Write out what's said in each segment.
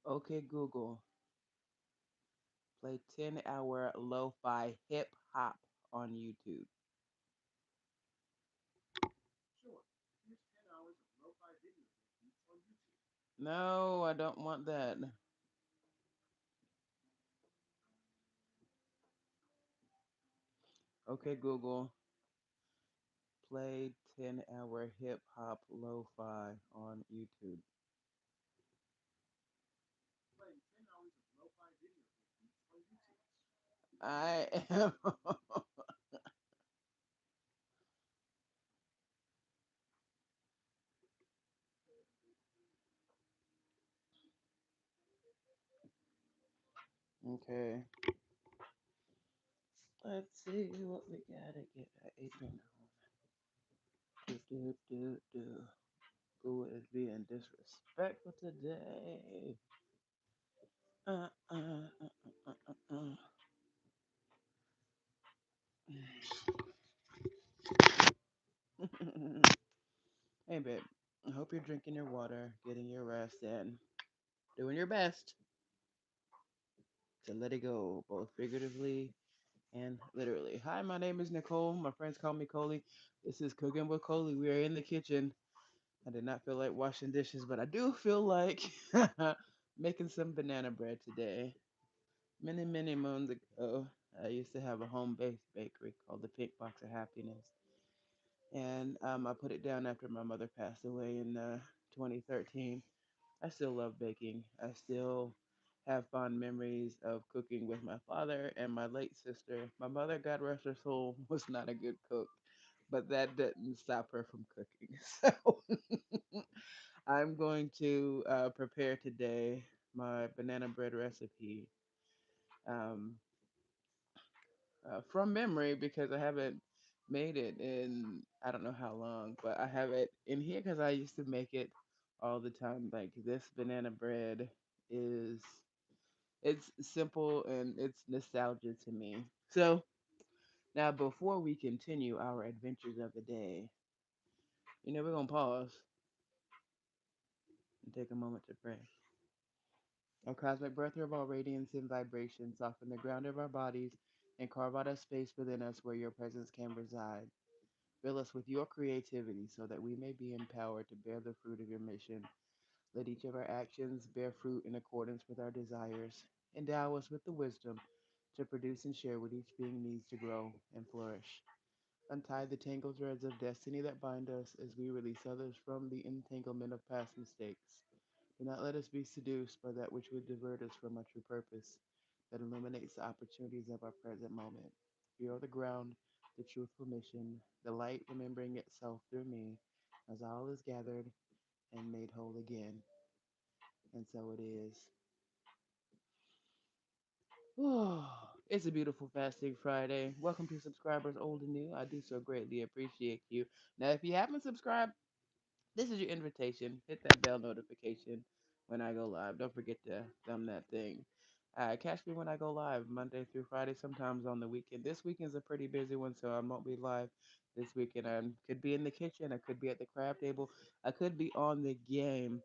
Okay, Google, play 10-hour lo-fi hip hop on YouTube. No, I don't want that. Okay, Google, play 10-hour hip hop lo-fi on YouTube. I am. Okay. Let's see what we gotta get our agent on. Do. Who is being disrespectful today? Uh, uh, uh, Hey, babe. I hope you're drinking your water, getting your rest, and doing your best to let it go, both figuratively and literally. Hi, my name is Nicole. My friends call me Coley. This is Cooking with Coley. We are in the kitchen. I did not feel like washing dishes, but I do feel like making some banana bread today. Many, many moons ago, I used to have a home-based bakery called the Pink Box of Happiness, and I put it down after my mother passed away in 2013. I still love baking. I still have fond memories of cooking with my father and my late sister. My mother, God rest her soul, was not a good cook, but that didn't stop her from cooking. So I'm going to prepare today my banana bread recipe. Um, from memory because I haven't made it in I don't know how long, but I have it in here because I used to make it all the time. Like this banana bread is it's simple and it's nostalgia to me. So now before we continue our adventures of the day, we're gonna pause and take a moment to pray. O cosmic breath of all radiance and vibration, soften the ground of our bodies and carve out a space within us where your presence can reside. Fill us with your creativity so that we may be empowered to bear the fruit of your mission. Let each of our actions bear fruit in accordance with our desires. Endow us with the wisdom to produce and share what each being needs to grow and flourish. Untie the tangled threads of destiny that bind us as we release others from the entanglement of past mistakes. Do not let us be seduced by that which would divert us from our true purpose, that illuminates the opportunities of our present moment. You are the ground, the truthful mission, the light remembering itself through me, as all is gathered and made whole again. And so it is. It's a beautiful fasting Friday. Welcome to subscribers old and new. I do so greatly appreciate you. Now, if you haven't subscribed, this is your invitation. Hit that bell notification when I go live. Don't forget to thumb that thing. Catch me when I go live Monday through Friday, sometimes on the weekend. This weekend's a pretty busy one, so I won't be live this weekend. I could be in the kitchen, I could be at the crab table, I could be on the game.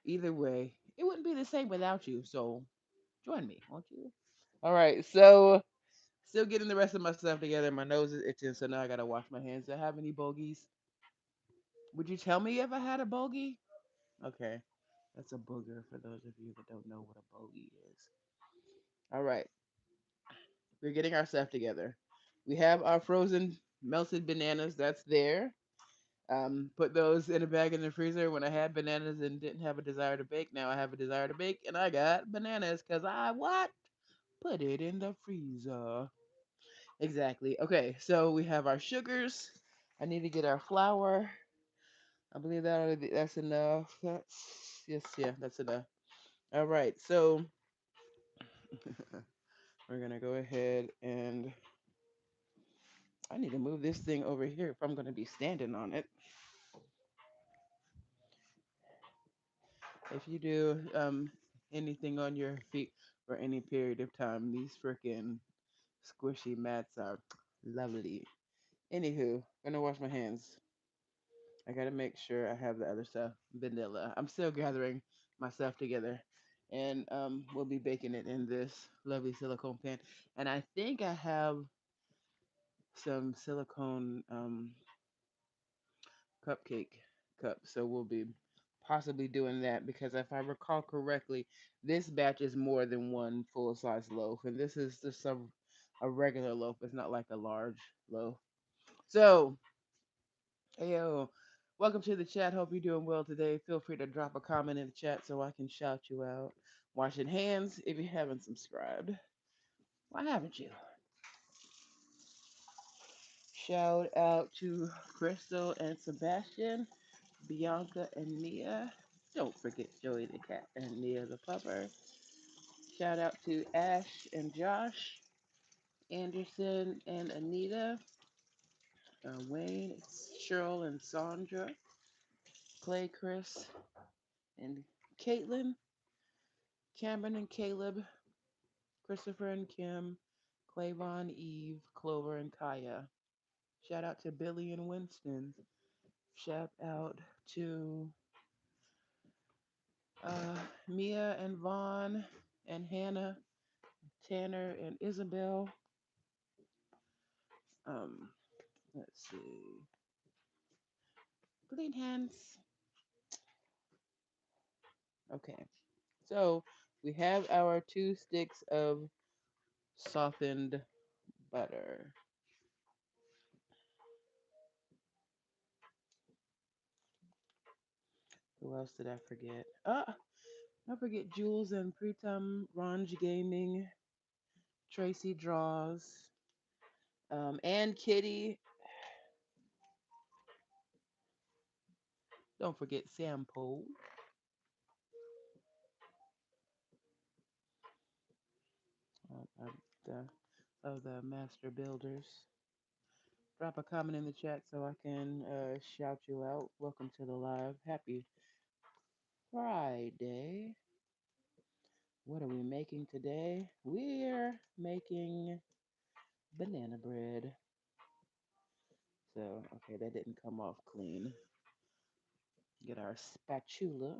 Either way, it wouldn't be the same without you. So join me, won't you? All right, so still getting the rest of my stuff together. My nose is itching, so now I gotta wash my hands. Do I have any bogeys? Would you tell me if I had a bogey? Okay. That's a booger for those of you that don't know what a bogey is. All right. We're getting our stuff together. We have our frozen melted bananas. That's there. Put those in a bag in the freezer when I had bananas and didn't have a desire to bake. Now I have a desire to bake and I got bananas because I what? Put it in the freezer. Exactly. Okay, so we have our sugars. I need to get our flour. I believe that's enough. That's yes, yeah, that's enough. All right, so we're gonna go ahead and I need to move this thing over here if I'm gonna be standing on it. If you do anything on your feet for any period of time, these freaking squishy mats are lovely. Anywho, gonna wash my hands. I gotta make sure I have the other stuff. Vanilla. I'm still gathering my stuff together. and we'll be baking it in this lovely silicone pan. And I think I have some silicone cupcake cups, so we'll be possibly doing that because if I recall correctly, this batch is more than one full size loaf, and this is just a regular loaf. It's not like a large loaf. So, yo, welcome to the chat. Hope you're doing well today. Feel free to drop a comment in the chat so I can shout you out. Washing hands if you haven't subscribed. Why haven't you? Shout out to Crystal and Sebastian, Bianca and Mia. Don't forget Joey the cat and Mia the pupper. Shout out to Ash and Josh, Anderson and Anita, Wayne, Cheryl and Sandra, Clay, Chris, and Caitlin, Cameron and Caleb, Christopher and Kim, Clavon, Eve, Clover, and Kaya. Shout out to Billy and Winston. Shout out to Mia and Vaughn and Hannah, Tanner and Isabel. Um, let's see. Clean hands. Okay. So we have our 2 sticks of softened butter. Who else did I forget? I forget Jules and Pritam, Ranj Gaming, Tracy Draws, and Kitty. Don't forget Sampo. Of the master builders. Drop a comment in the chat so I can shout you out. Welcome to the live. Happy Friday. What are we making today? We're making banana bread. So, okay, that didn't come off clean. Get our spatula.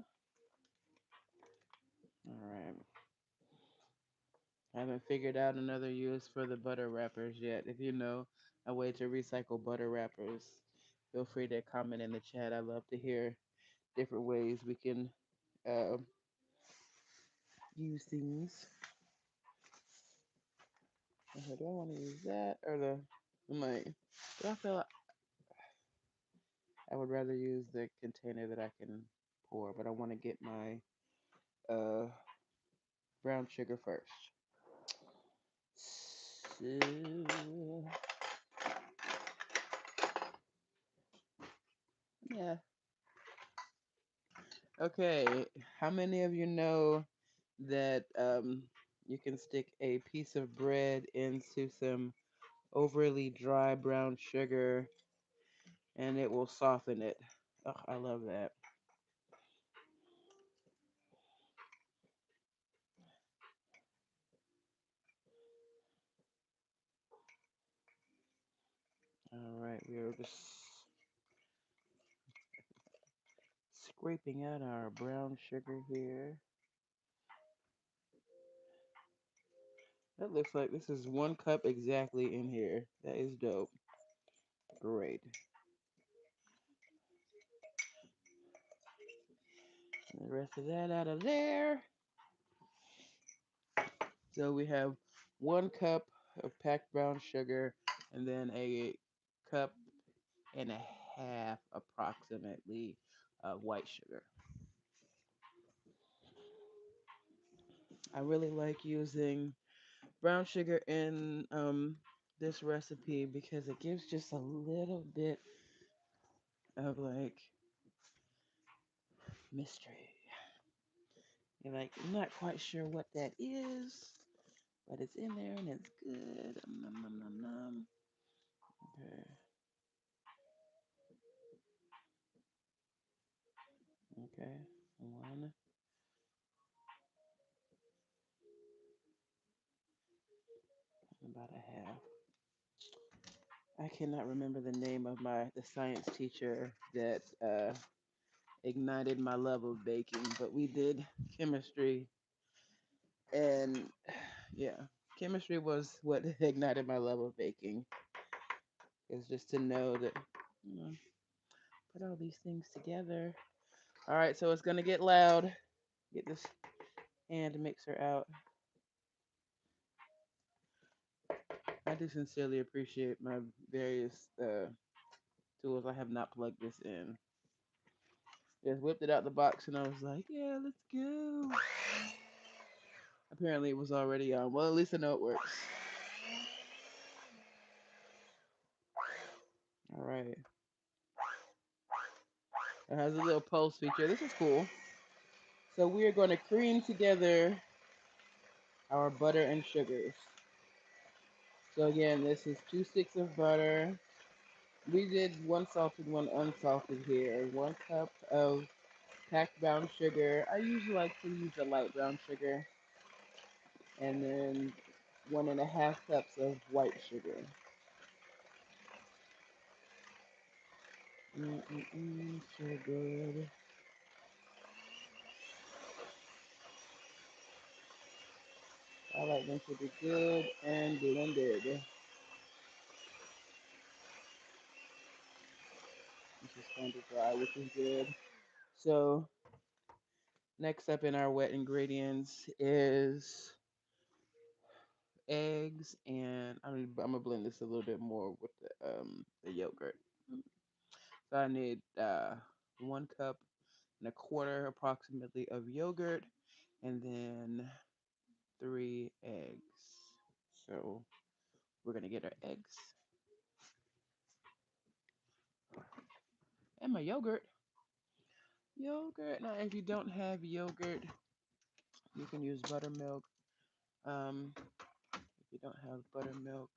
All right. I haven't figured out another use for the butter wrappers yet. If you know a way to recycle butter wrappers, feel free to comment in the chat. I love to hear different ways we can uh, use things. Okay, do I want to use that or do I feel like I would rather use the container that I can pour, but I want to get my uh, brown sugar first. So, yeah. Okay. How many of you know that you can stick a piece of bread into some overly dry brown sugar and it will soften it? Oh, I love that. All right, we are just scraping out our brown sugar here. That looks like this is 1 cup exactly in here. That is dope. Great. And the rest of that out of there. So we have 1 cup of packed brown sugar and then a cup and a half approximately of white sugar. I really like using brown sugar in this recipe because it gives just a little bit of like mystery. You're like, I'm not quite sure what that is, but it's in there and it's good. Nom, nom, nom, nom. Okay. Okay. One. About a half. I cannot remember the name of the science teacher that ignited my love of baking, but we did chemistry And yeah, chemistry was what ignited my love of baking. Is just to know that, you know, put all these things together. All right, so it's gonna get loud. Get this hand mixer out. I do sincerely appreciate my various tools. I have not plugged this in. Just whipped it out the box and I was like, yeah, let's go. Apparently it was already on. Well, at least I know it works. All right. It has a little pulse feature. This is cool. So we are going to cream together our butter and sugars. So again, this is 2 sticks of butter. We did one salted, one unsalted here. 1 cup of packed brown sugar. I usually like to use a light brown sugar. And then 1.5 cups of white sugar. So good. I like them to be good and blended. This is kind of dry, which is good. So next up in our wet ingredients is eggs, and I'm gonna blend this a little bit more with the yogurt. So I need 1.25 cups approximately of yogurt, and then 3 eggs. So we're gonna get our eggs and my yogurt. Yogurt. Now, if you don't have yogurt, you can use buttermilk. If you don't have buttermilk,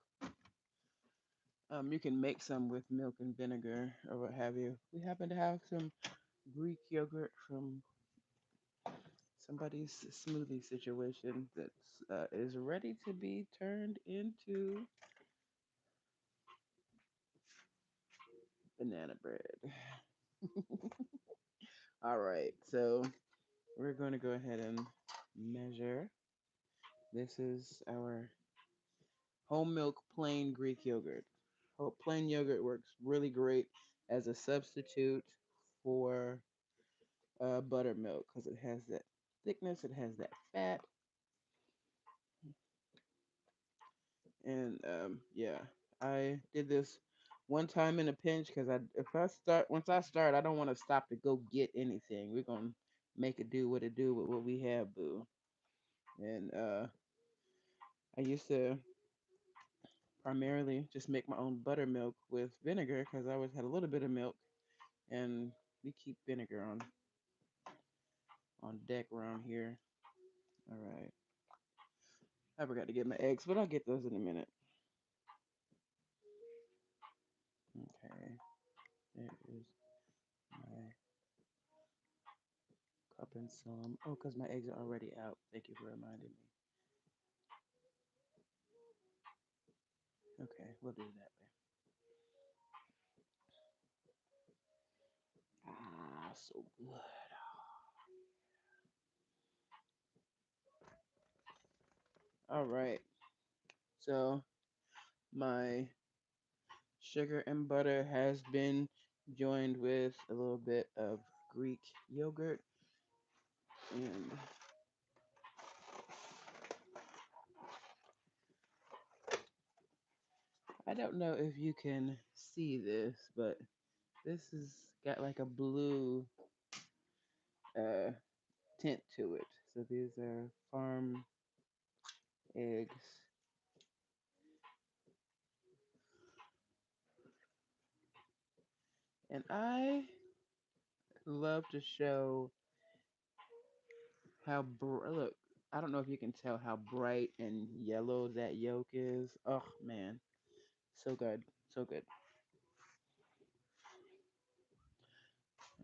you can make some with milk and vinegar or what have you. We happen to have some Greek yogurt from somebody's smoothie situation that is ready to be turned into banana bread. All right, so we're going to go ahead and measure. This is our whole milk plain Greek yogurt. Plain yogurt works really great as a substitute for buttermilk because it has that thickness, it has that fat, and yeah, I did this one time in a pinch because once I start, I don't want to stop to go get anything. We're gonna make it do what it do with what we have, boo. And I used to primarily just make my own buttermilk with vinegar because I always had a little bit of milk, and we keep vinegar on deck around here. All right. I forgot to get my eggs, but I'll get those in a minute. Okay. There is my cup and some. Oh, because my eggs are already out. Thank you for reminding me. Okay, we'll do it that way. Ah, so good. All right. So my sugar and butter has been joined with a little bit of Greek yogurt, and I don't know if you can see this, but this has got like a blue uh, tint to it. So these are farm eggs. And I love to show look, I don't know if you can tell how bright and yellow that yolk is. Oh man, so good, so good.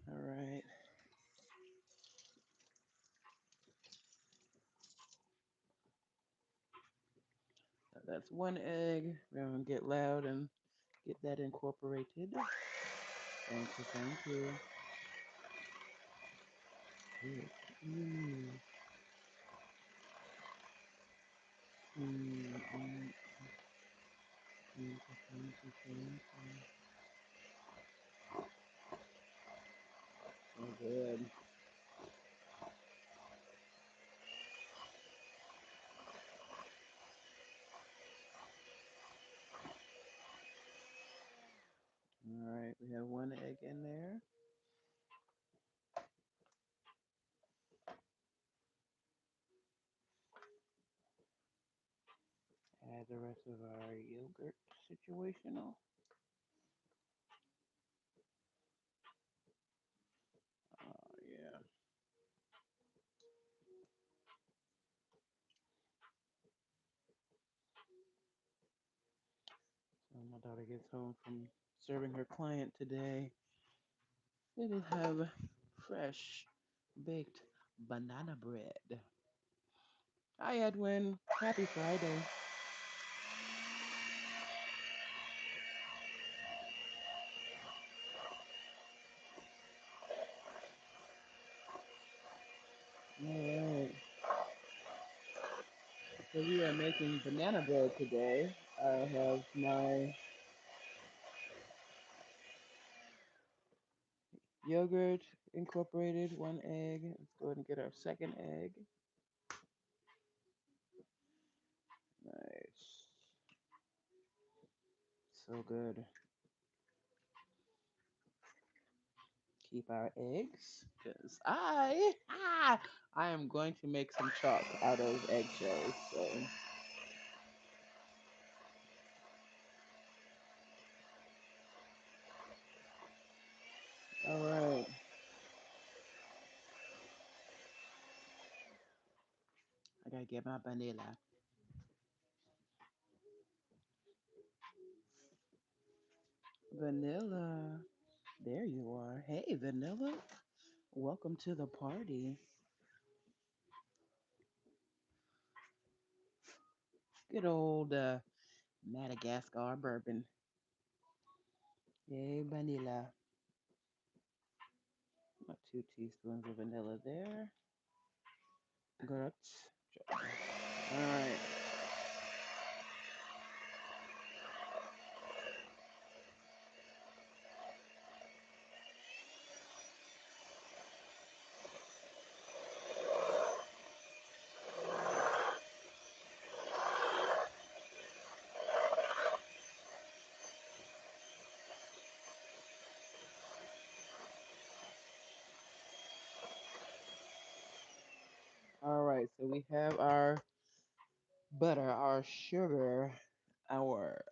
All right, that's 1 egg. We're gonna get loud and get that incorporated. Thank you, thank you. Mm. Mm, mm, mm, mm, mm, so good. All right, we have one egg in there. Add the rest of our yogurt situational. Yeah. So my daughter gets home from serving her client today. They will have fresh baked banana bread. Hi, Edwin. Happy Friday. All right. So we are making banana bread today. I have my yogurt incorporated, one egg. Let's go ahead and get our second egg. Nice. So good. Keep our eggs because I am going to make some chalk out of eggshells. So, all right. I gotta get my vanilla. Vanilla. There you are. Hey, Vanilla. Welcome to the party. Good old Madagascar bourbon. Yay, vanilla. About 2 teaspoons of vanilla there. Good. All right. All right. So we have our butter, our sugar, our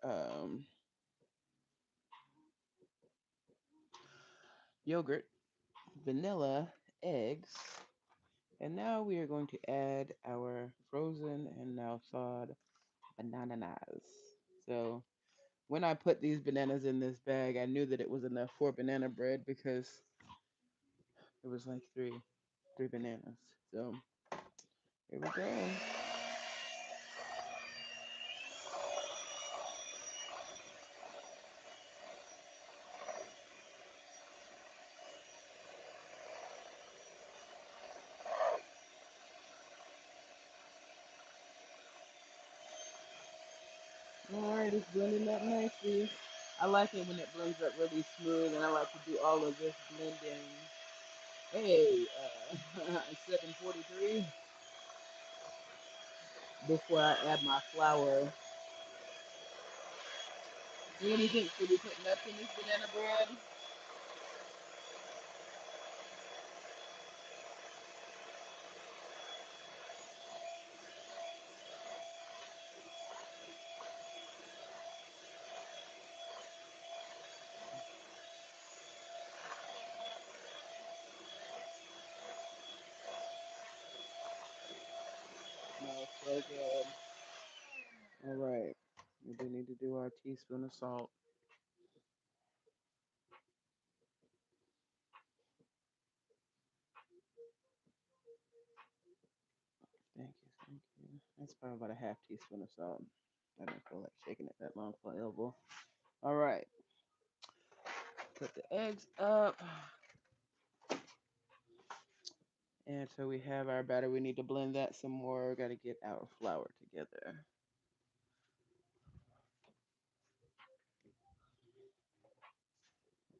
yogurt, vanilla, eggs, and now we are going to add our frozen and now thawed bananas. So when I put these bananas in this bag, I knew that it was enough for banana bread because it was like three bananas. So here we go. All right, it's blending up nicely. I like it when it blends up really smooth, and I like to do all of this blending. Hey, 7:43 before I add my flour. What do you think? Should we put nuts in this banana bread? No, so good. All right. We do need to do our teaspoon of salt. Thank you. That's probably about a half teaspoon of salt. I don't feel like shaking it that long for elbow. All right. Put the eggs up. And so we have our batter. We need to blend that some more. Got to get our flour together.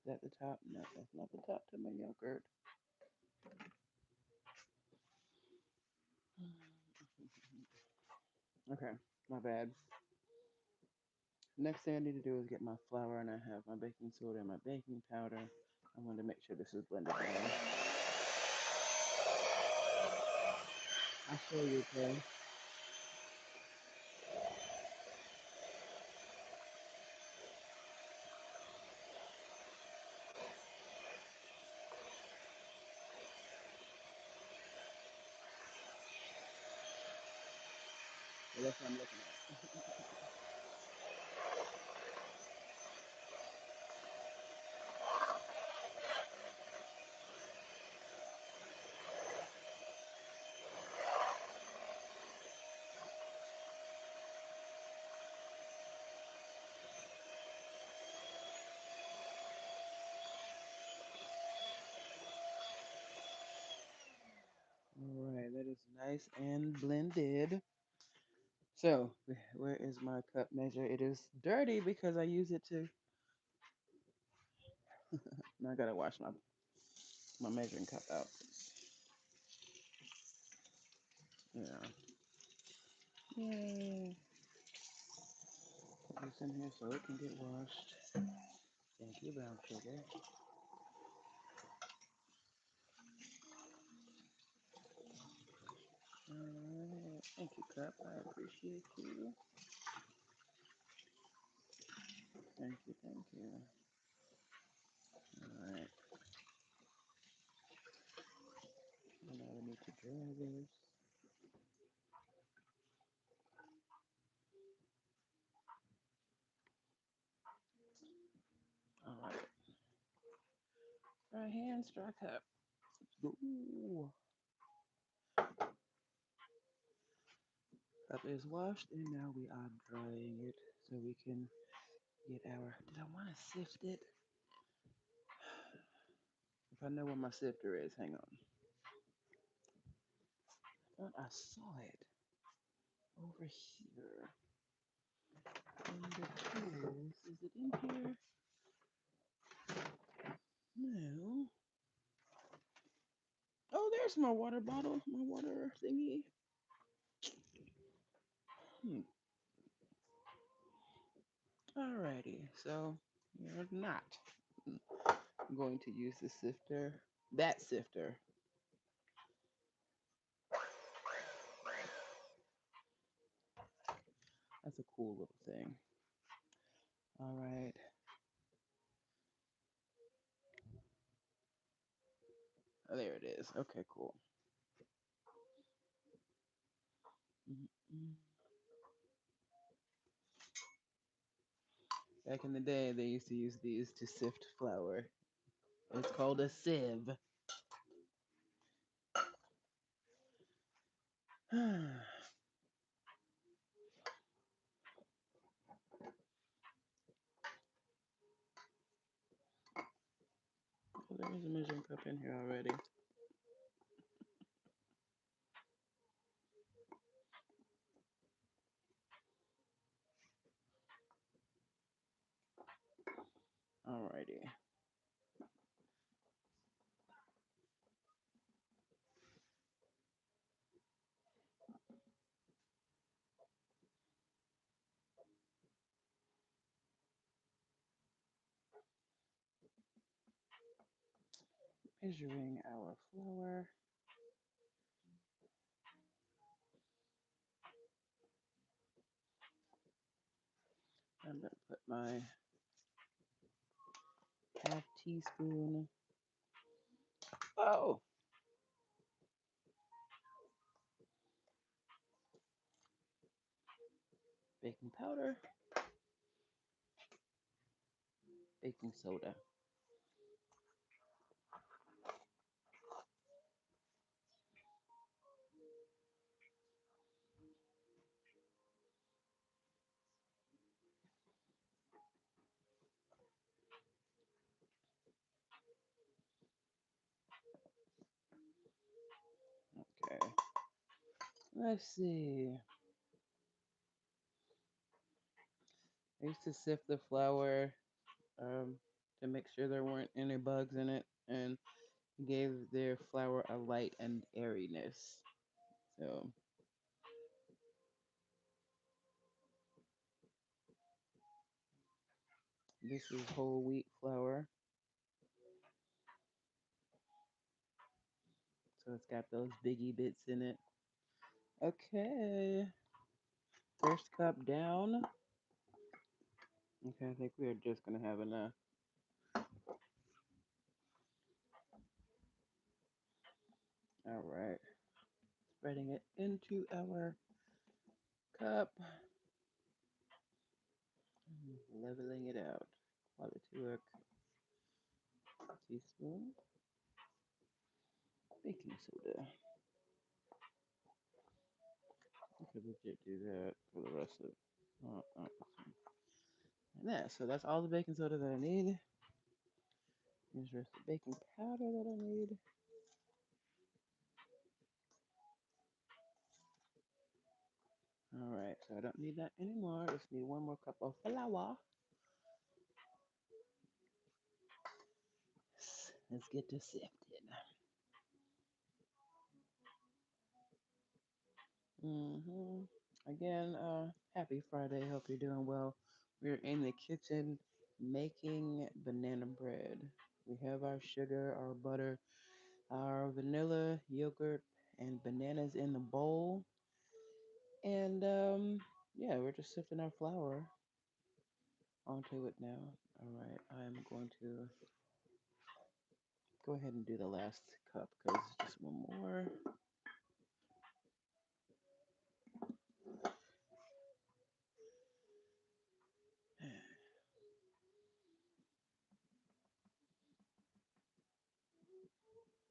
that the top? No, that's not the top to my yogurt. Okay, my bad. Next thing I need to do is get my flour, and I have my baking soda and my baking powder. I want to make sure this is blended well. I'll show you, okay? So that's what I'm looking at. All right, that is nice and blended. So, where is my cup measure? It is dirty because I use it to. Now I gotta wash my measuring cup out. Yeah. Yay. Put this in here so it can get washed. Thank you, brown sugar. Alright. Thank you, cup. I appreciate you. Thank you, thank you. Alright. Now we need to dry this. Alright. Dry hands, dry cup. Let's go. Cup is washed and now we are drying it so we can get our. Did I want to sift it? If I know where my sifter is, hang on. I thought I saw it over here. In the tools. Is it in here? No. Oh, there's my water bottle, my water thingy. Hmm. Alrighty, so you're not going to use the sifter. That sifter. That's a cool little thing. Alright. Oh, there it is. Okay, cool. Mm-mm. Back in the day, they used to use these to sift flour. It's called a sieve. Oh, there is a measuring cup in here already. Alrighty. Measuring our flour. I'm gonna put my half teaspoon. Oh, baking powder, baking soda. Okay. Let's see. I used to sift the flour. Um, to make sure there weren't any bugs in it, and gave their flour a light and airiness. So this is whole wheat flour. So it's got those biggie bits in it. Okay. First cup down. Okay, I think we are just gonna have enough. All right. Spreading it into our cup. Leveling it out. Quality work. Teaspoon. Baking soda. I could legit do that for the rest of. And that. So that's all the baking soda that I need. Here's the rest of the baking powder that I need. All right. So I don't need that anymore. I just need one more cup of flour. Let's get to sifting. Again, happy Friday. Hope you're doing well. We're in the kitchen making banana bread. We have our sugar, our butter, our vanilla, yogurt, and bananas in the bowl. And yeah, we're just sifting our flour onto it now. All right, I'm going to go ahead and do the last cup because just one more.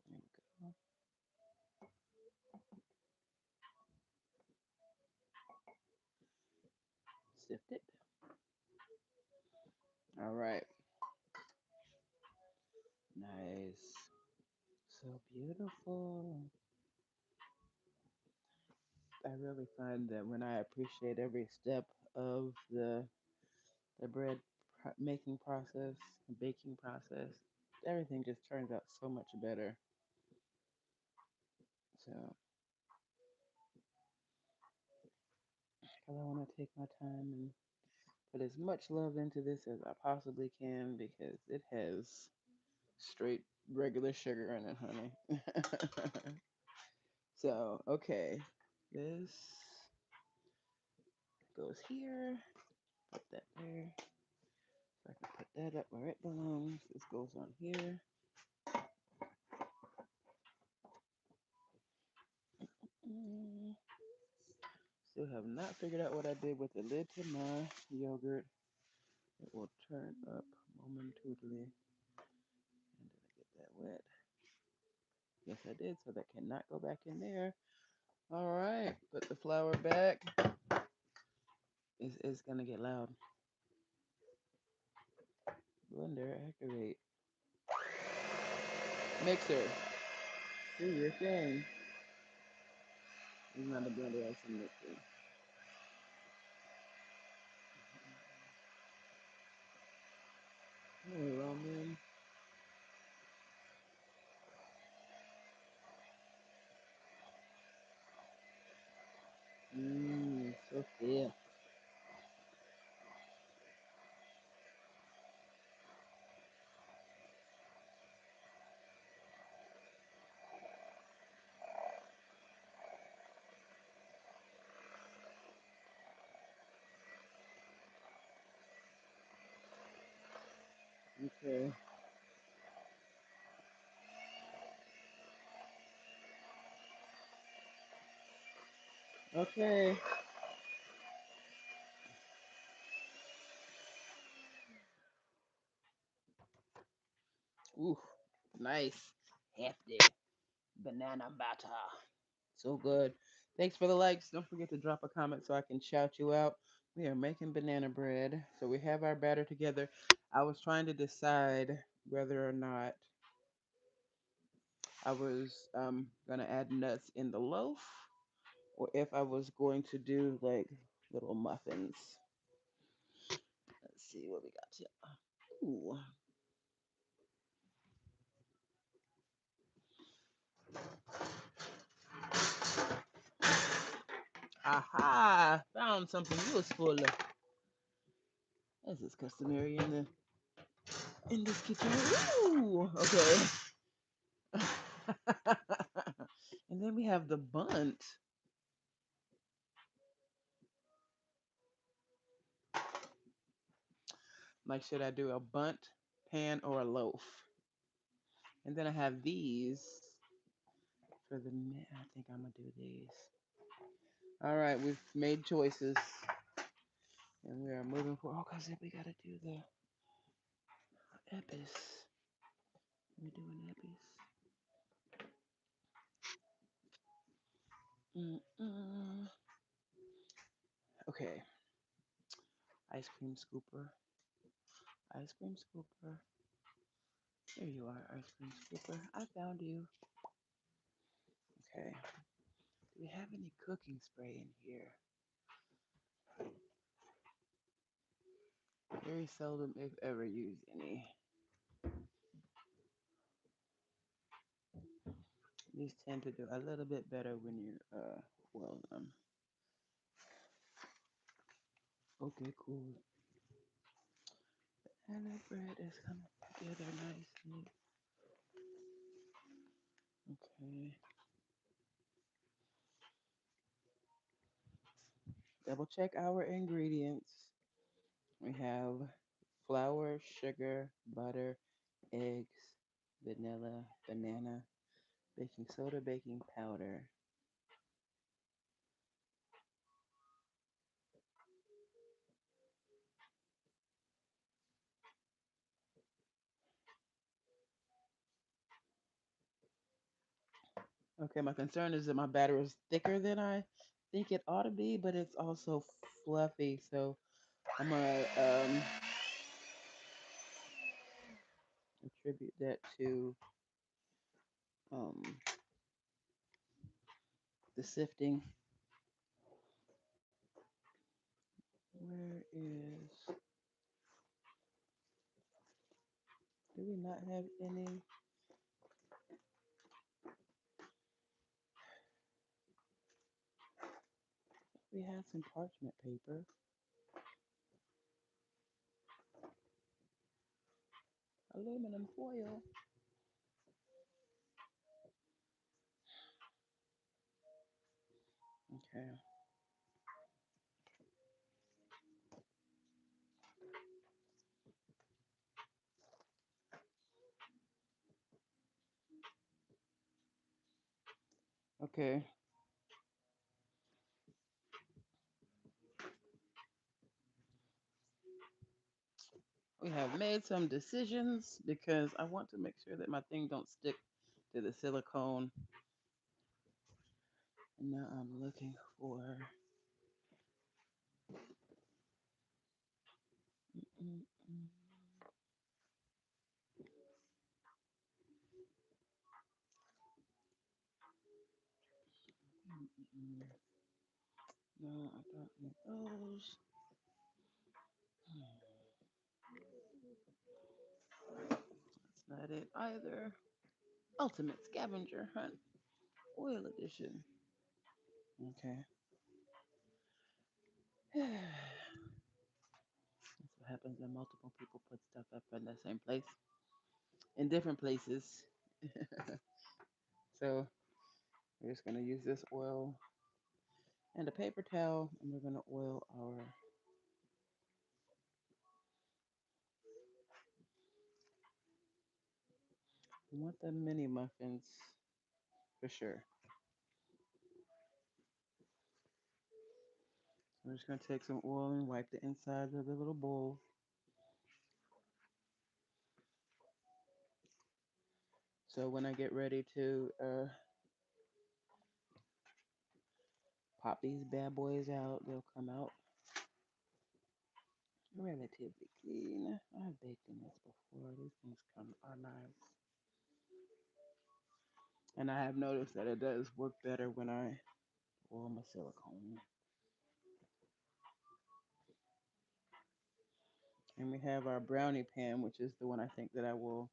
There we go. Sift it. All right. Nice. So beautiful. I really find that when I appreciate every step of the bread making process, baking process, everything just turns out so much better. So, 'cause I want to take my time and put as much love into this as I possibly can because it has straight regular sugar in it, honey. So, okay, this goes here. Put that there. So I can put that up where it belongs. This goes on here. Mm. Still have not figured out what I did with the lid to my yogurt. It will turn up momentarily. And did I get that wet? Yes, I did. So that cannot go back in there. All right. Put the flour back. It's going to get loud. Blender, activate. Mixer, do your thing. It's not a blender, it's a mixer. Hey, Roman. So fair. Okay. Okay. Ooh, nice. Hefty. Banana batter. So good. Thanks for the likes. Don't forget to drop a comment so I can shout you out. We are making banana bread. So we have our batter together. I was trying to decide whether or not I was going to add nuts in the loaf or if I was going to do like little muffins. Let's see what we got here. Ooh. Aha! Found something useful. As is customary in this kitchen. Ooh, okay. And then we have the bunt. Like, should I do a bunt, pan, or a loaf? And then I have these for the. I think I'm gonna do these. All right, we've made choices, and we are moving forward. Oh, cause we gotta do the epis. We're doing epis. Mm-mm. Okay. Ice cream scooper. Ice cream scooper. There you are, ice cream scooper. I found you. Okay. Do we have any cooking spray in here? Very seldom, if ever, use any. These tend to do a little bit better when you boil them. Okay, cool. And that bread is coming together nicely. Okay. Double check our ingredients. We have flour, sugar, butter, eggs, vanilla, banana, baking soda, baking powder. Okay, my concern is that my batter is thicker than I think it ought to be, but it's also fluffy. So I'm gonna attribute that to um, the sifting. Where is? Do we not have any? We had some parchment paper, aluminum foil. Okay. Okay. We have made some decisions because I want to make sure that my thing don't stick to the silicone. And now I'm looking for. Mm, mm, mm. No, I don't need those. That's not it either. Ultimate Scavenger Hunt Oil Edition. Okay. That's what happens when multiple people put stuff up in the same place, in different places. So we're just gonna use this oil and a paper towel, and we're gonna oil our. We want the mini muffins for sure. So we're just gonna take some oil and wipe the insides of the little bowl. So when I get ready to pop these bad boys out, they'll come out relatively clean. I've baked in this before. These things come are nice. And I have noticed that it does work better when I oil my silicone. And we have our brownie pan, which is the one I think that I will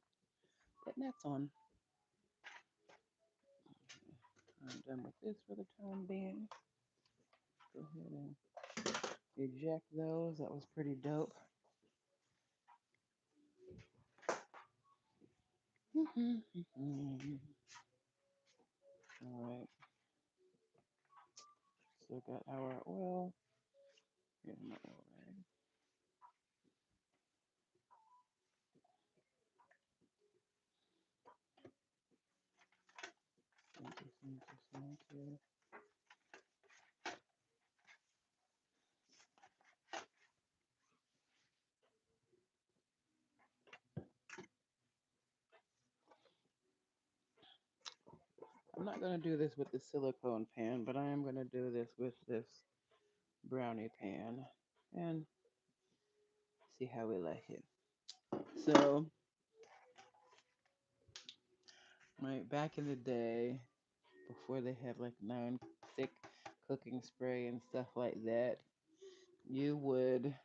put nuts on. I'm done with this for the time being. Go ahead and eject those. That was pretty dope. All right. So got our oil. Here's my oil rag. Center. I'm not going to do this with the silicone pan, but I am going to do this with this brownie pan and see how we like it. So, right back in the day, before they had like non-stick cooking spray and stuff like that, you would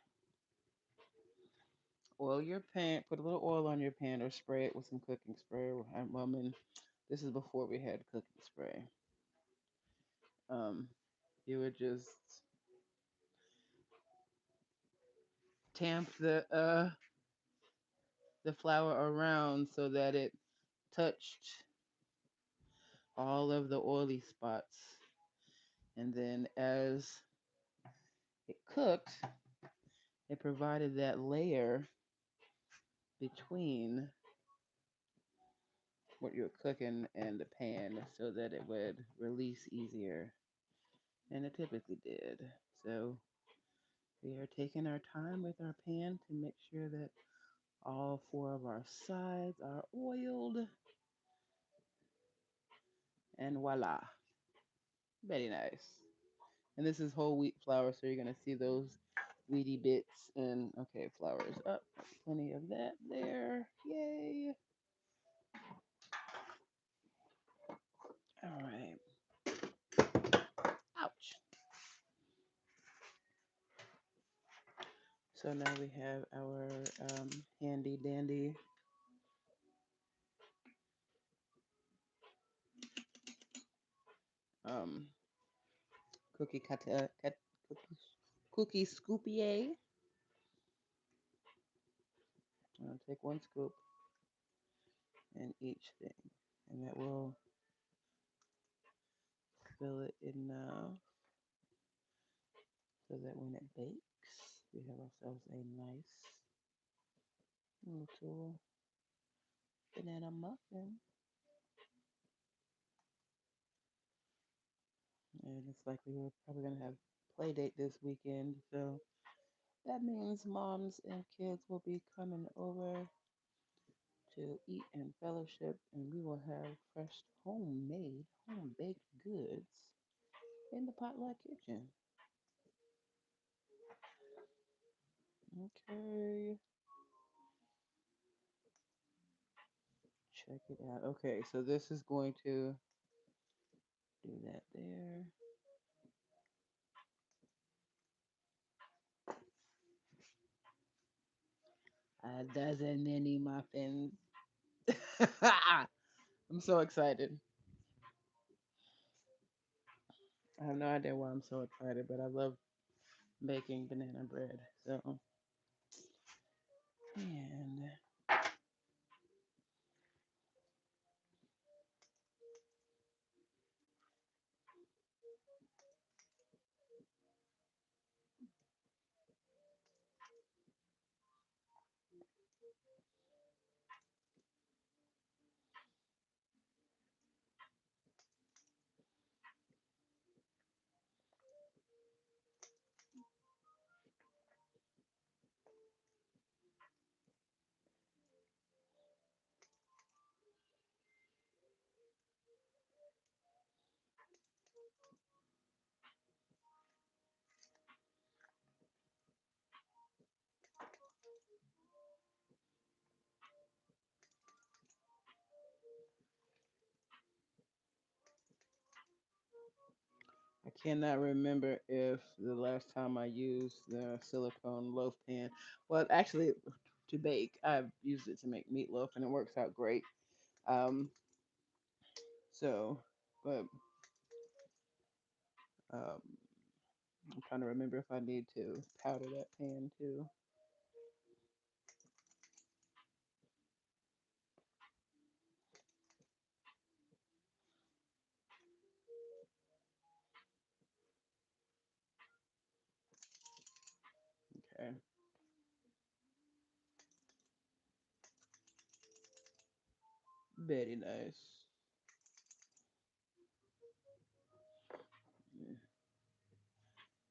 oil your pan, put a little oil on your pan, or spray it with some cooking spray. This is before we had cooking spray. Um, you would just tamp the flour around so that it touched all of the oily spots, and then as it cooked, it provided that layer between what you're cooking and the pan so that it would release easier, and it typically did. So we are taking our time with our pan to make sure that all four of our sides are oiled, and voila, very nice. And this is whole wheat flour, so you're gonna see those weedy bits. And okay, flour is up, plenty of that there, yay. All right, ouch. So now we have our handy dandy um, cookie cookie scoopier. I'll take one scoop in each thing, and that will fill it enough so that when it bakes, we have ourselves a nice little banana muffin. And it's like we were probably gonna have play date this weekend, so that means moms and kids will be coming over to eat and fellowship, and we will have fresh homemade, home baked goods in the potluck kitchen. Okay, check it out. Okay, so this is going to do that there. A dozen mini muffins. I'm so excited. I have no idea why I'm so excited, but I love baking banana bread. So, and I cannot remember if the last time I used the silicone loaf pan. Well, actually, to bake, I've used it to make meatloaf, and it works out great. Um, so, but um, I'm trying to remember if I need to powder that pan too. Okay. Very nice. Yeah.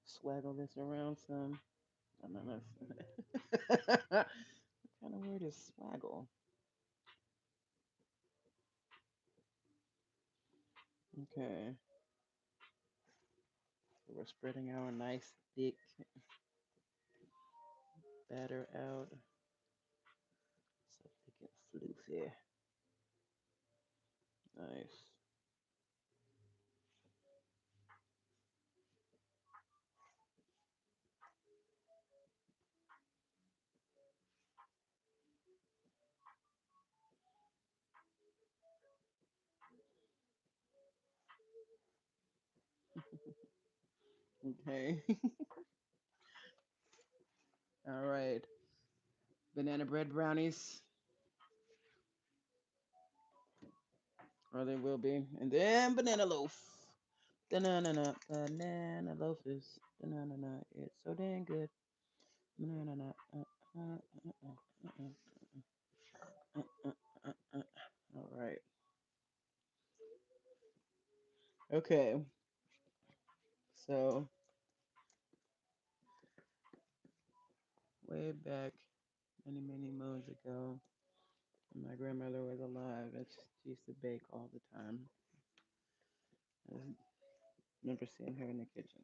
Swaggle this around some. I know that's what kind of word is swaggle? Okay. So we're spreading our nice thick batter out. So thick and loose here. Nice. Okay. All right. Banana bread brownies. Or they will be. And then banana loaf. Banana banana loaf is banana. It's so dang good. Banana. All right. Okay. So way back, many moons ago, when my grandmother was alive, and she used to bake all the time. I remember seeing her in the kitchen,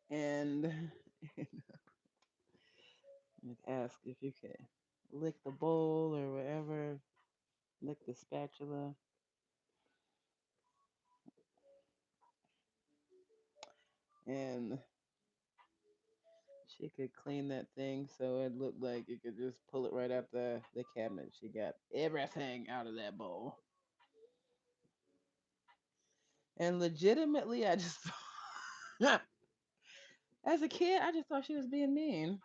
and I'd ask if you could lick the bowl or whatever, lick the spatula, and she could clean that thing so it looked like you could just pull it right out the cabinet. She got everything out of that bowl. And legitimately, I just, as a kid, I just thought she was being mean.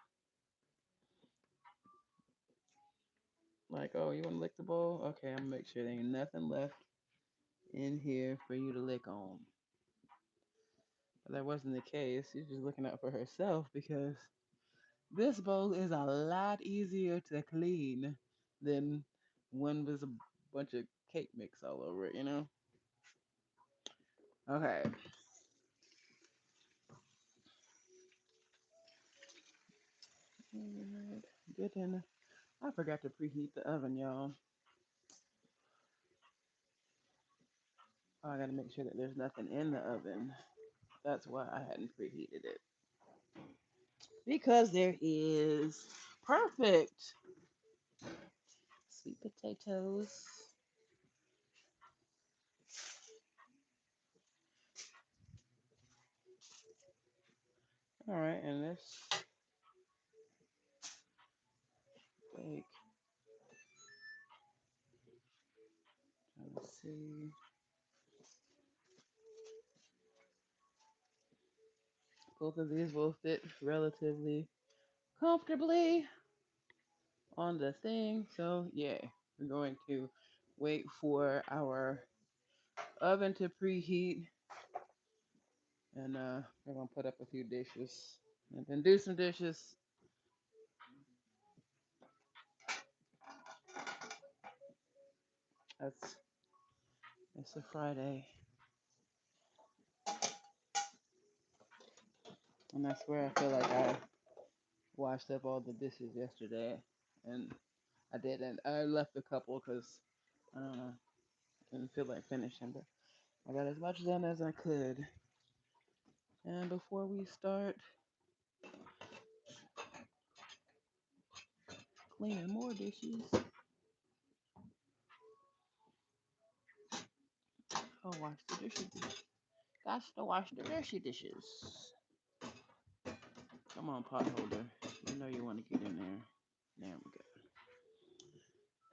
Like, oh, you want to lick the bowl? Okay, I'm gonna make sure there ain't nothing left in here for you to lick on. But that wasn't the case. She's just looking out for herself because this bowl is a lot easier to clean than one with a bunch of cake mix all over it, you know? Okay. Alright. Get in. I forgot to preheat the oven, y'all. Oh, I gotta make sure that there's nothing in the oven. That's why I hadn't preheated it. Because there is. Perfect. Sweet potatoes. All right, and this bake. Let's see. Both of these will fit relatively comfortably on the thing. So yeah, we're going to wait for our oven to preheat, and we're gonna put up a few dishes and then do some dishes. That's it's a Friday, and that's where I feel like I washed up all the dishes yesterday, and I didn't. I left a couple because I don't know, didn't feel like finishing, but I got as much done as I could. And before we start cleaning more dishes, I'll wash the dishes. Got to wash the dirty dishes. Come on, pot holder. You know you want to get in there. There we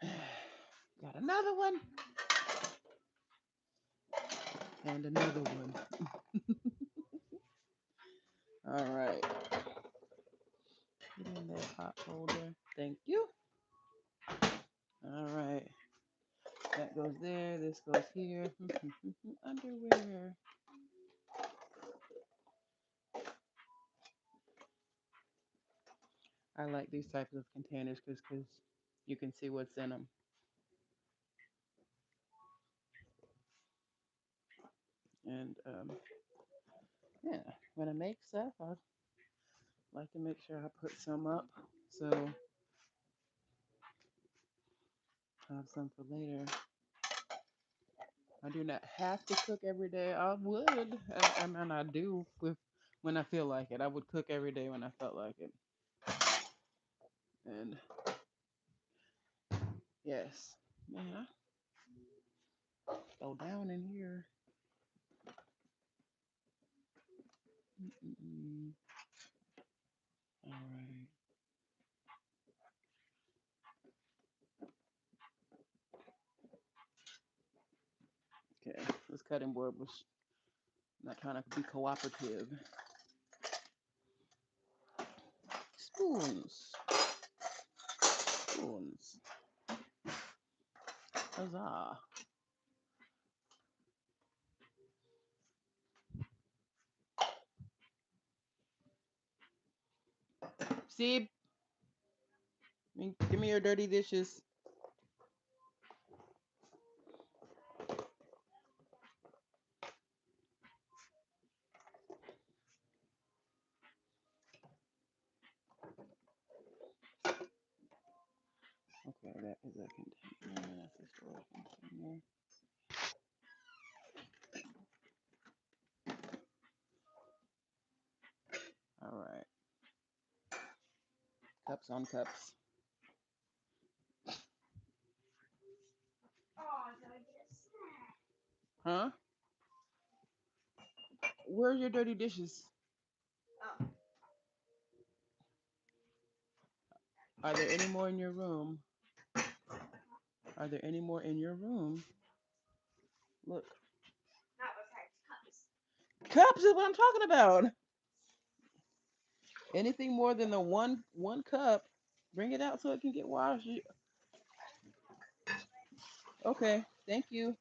go. Got another one. And another one. All right. Put in that pot holder. Thank you. All right. That goes there. This goes here. Underwear. I like these types of containers because you can see what's in them. And yeah, when I make stuff, I like to make sure I put some up so I have some for later. I do not have to cook every day. I would. I mean, I do when I feel like it. I would cook every day when I felt like it. And yes, man, I go down in here. Mm-mm. All right. Okay. This cutting board was not trying to be cooperative. Spoons. Spoons. Huzzah. See, give me your dirty dishes. Okay, that is a container. That's a storage container. All right. Cups on cups. Huh? Where's your dirty dishes? Are there any more in your room? Are there any more in your room? Look. Cups is what I'm talking about. Anything more than the one cup, bring it out so it can get washed. Okay, thank you.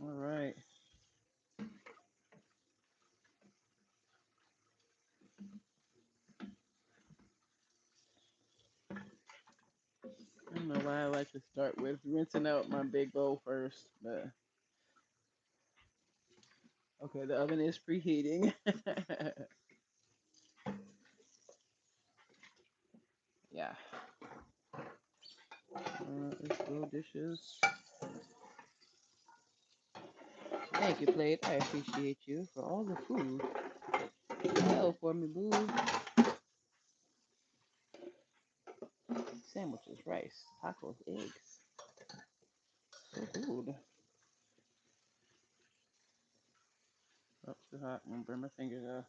All right. I don't know why I like to start with rinsing out my big bowl first, but okay, the oven is preheating. Yeah. Let's go dishes. Thank you, plate. I appreciate you for all the food. Hell for me, boo. Sandwiches, rice, tacos, eggs. So good. Oh, too hot. I'm gonna burn my fingers off.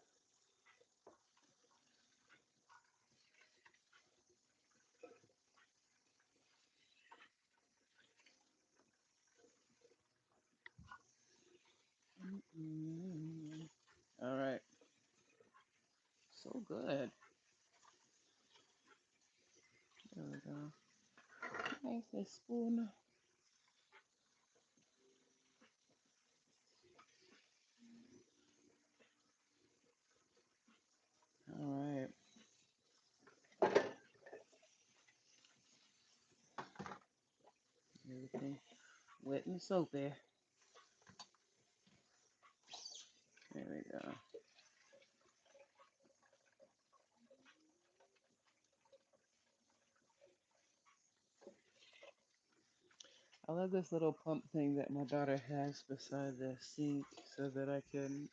All right. So good. There we go. Nice a spoon. All right. Everything wet and soapy. There we go. I love this little pump thing that my daughter has beside the sink so that I can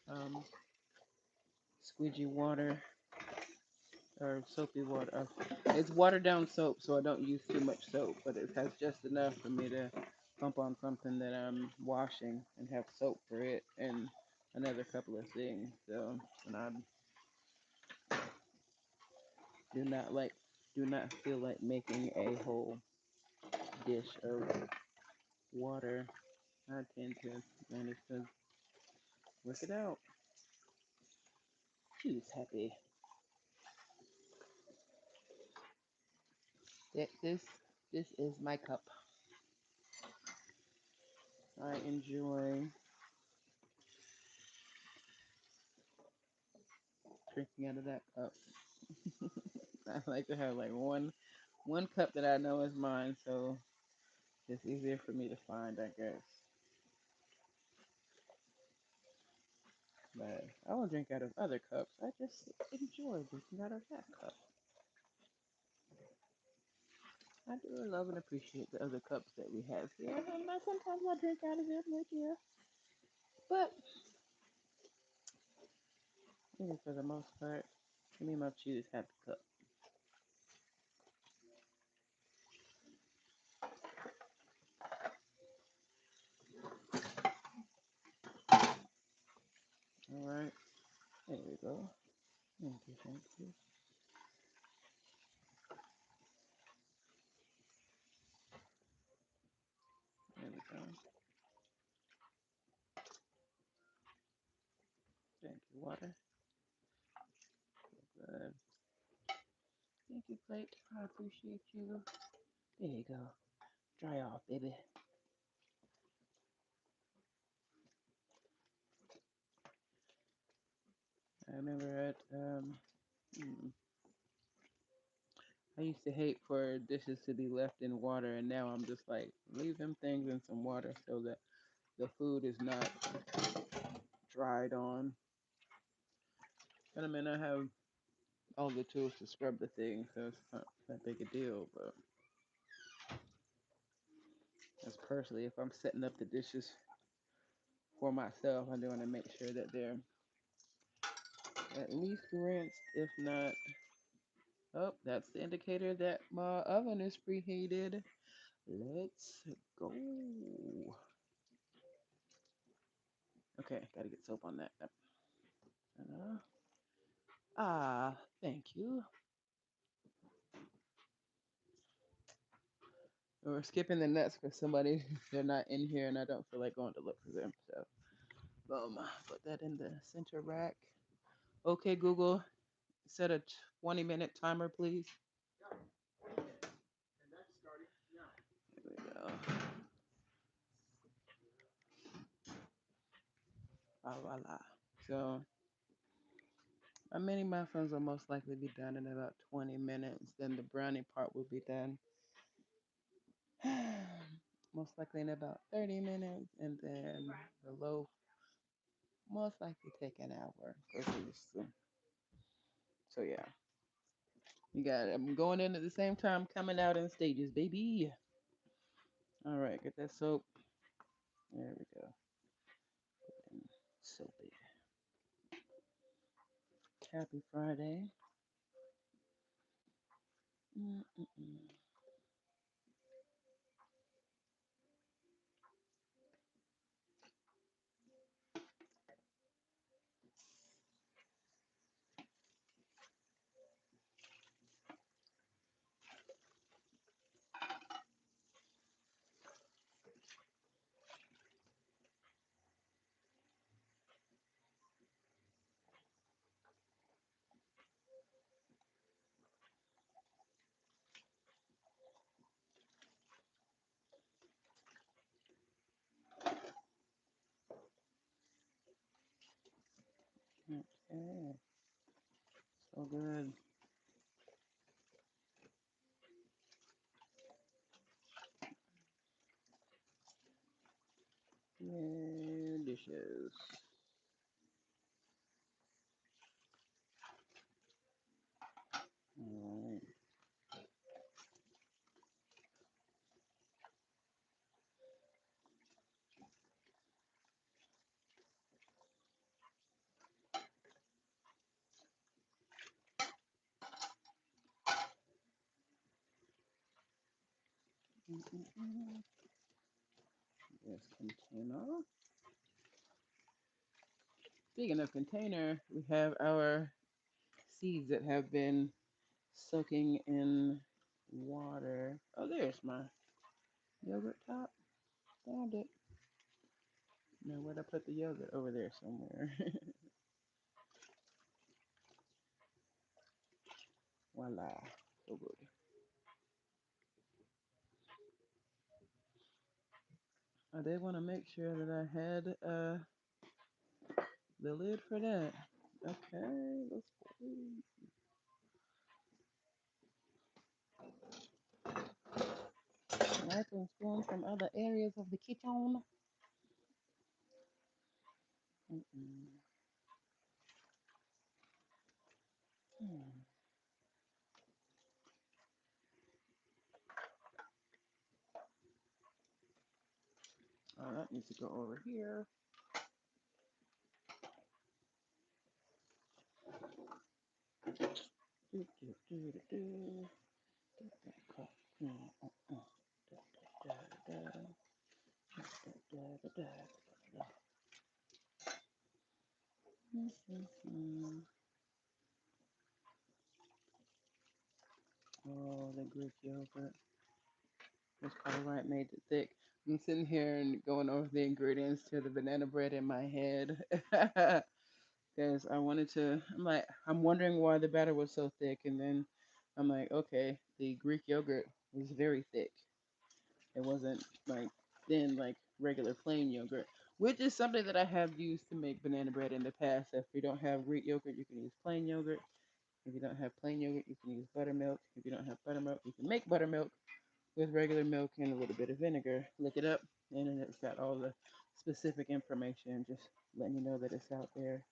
squeegee water or soapy water. It's watered down soap, so I don't use too much soap, but it has just enough for me to pump on something that I'm washing and have soap for it and another couple of things. So, and I do not like, do not feel like making a whole dish of water. I tend to manage to work it out. She's happy. This is my cup. I enjoy drinking out of that cup. I like to have like one cup that I know is mine, so it's easier for me to find, I guess. But I will drink out of other cups. I just enjoy drinking out of that cup. I do love and appreciate the other cups that we have here. Sometimes I drink out of them with you, but really for the most part, me and my choose have the cup. All right, there we go. Thank you, thank you. There we go. Thank you, water. Good. Thank you, plate. I appreciate you. There you go. Dry off, baby. I remember I used to hate for dishes to be left in water, and now I'm just like, leave them things in some water so that the food is not dried on. And I mean, I have all the tools to scrub the thing, so it's not that big a deal. But as personally, if I'm setting up the dishes for myself, I do want to make sure that they're at least rinsed, if not. Oh, that's the indicator that my oven is preheated. Let's go. Okay, gotta get soap on that. Thank you. We're skipping the nuts for somebody. They're not in here, and I don't feel like going to look for them. So, boom, put that in the center rack. Okay, Google, set a 20-minute timer, please. Here we go. Ah, voila. So, my mini muffins will most likely be done in about 20 minutes. Then the brownie part will be done most likely in about 30 minutes. And then the loaf most likely take an hour at least. So yeah, you got it. I'm going in at the same time, coming out in stages, baby. All right, get that soap. There we go. Soapy. Happy Friday. Mm-mm-mm. Okay, so good. Yeah, dishes. All right. This container. Speaking of container, we have our seeds that have been soaking in water. Oh, there's my yogurt top. Found it. Now, where'd I put the yogurt? Over there somewhere. Voila. So good. I did want to make sure that I had the lid for that. Okay, let's go. Knife and spoon from other areas of the kitchen. Mm-mm. Hmm. Oh, that needs to go over here. Do, do, do, do, do. Oh, the Greek yogurt. That's probably why it made it thick. I'm sitting here and going over the ingredients to the banana bread in my head. Because I wanted to, I'm wondering why the batter was so thick. And then I'm like, okay, the Greek yogurt was very thick. It wasn't like thin like regular plain yogurt, which is something that I have used to make banana bread in the past. If you don't have Greek yogurt, you can use plain yogurt. If you don't have plain yogurt, you can use buttermilk. If you don't have buttermilk, you can make buttermilk with regular milk and a little bit of vinegar. Look it up, and then it's got all the specific information, just letting you know that it's out there.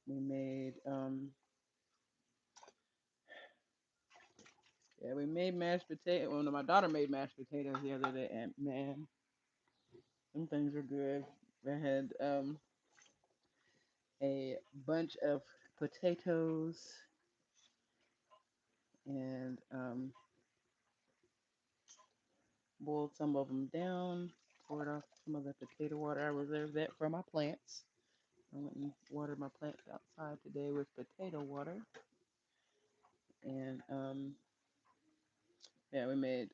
We made, yeah, we made mashed potato. Well, no, my daughter made mashed potatoes the other day, and man, them things were good. I had a bunch of potatoes and boiled some of them down, poured off some of the potato water. I reserved that for my plants. I went and watered my plants outside today with potato water. And yeah, we made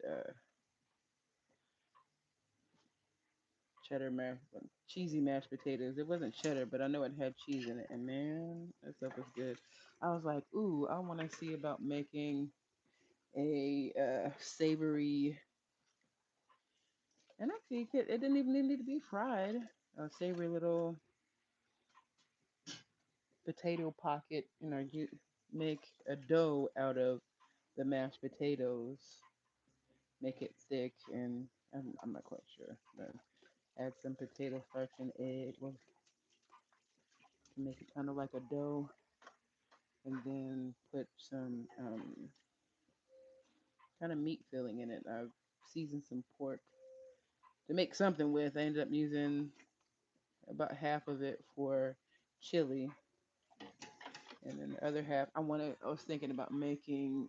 cheddar mashed, cheesy mashed potatoes. It wasn't cheddar, but I know it had cheese in it. And man, that stuff was good. I was like, ooh, I want to see about making a savory, and actually, it didn't even need to be fried. A savory little potato pocket. You make a dough out of the mashed potatoes, make it thick, and I'm not quite sure, but add some potato starch and egg to make it kind of like a dough, and then put some kind of meat filling in it. I've seasoned some pork to make something with. I ended up using about half of it for chili, and then the other half I was thinking about making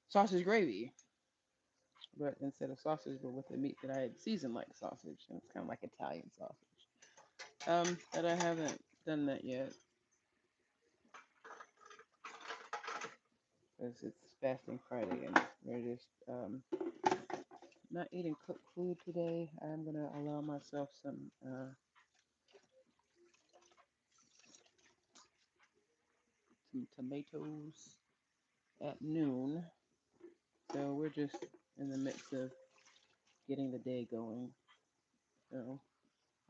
sausage gravy, but instead of sausage, but with the meat that I had seasoned like sausage, and it's kind of like Italian sausage. But I haven't done that yet because it's fasting Friday and we're just not eating cooked food today. I'm gonna allow myself some tomatoes at noon. So we're just in the midst of getting the day going. So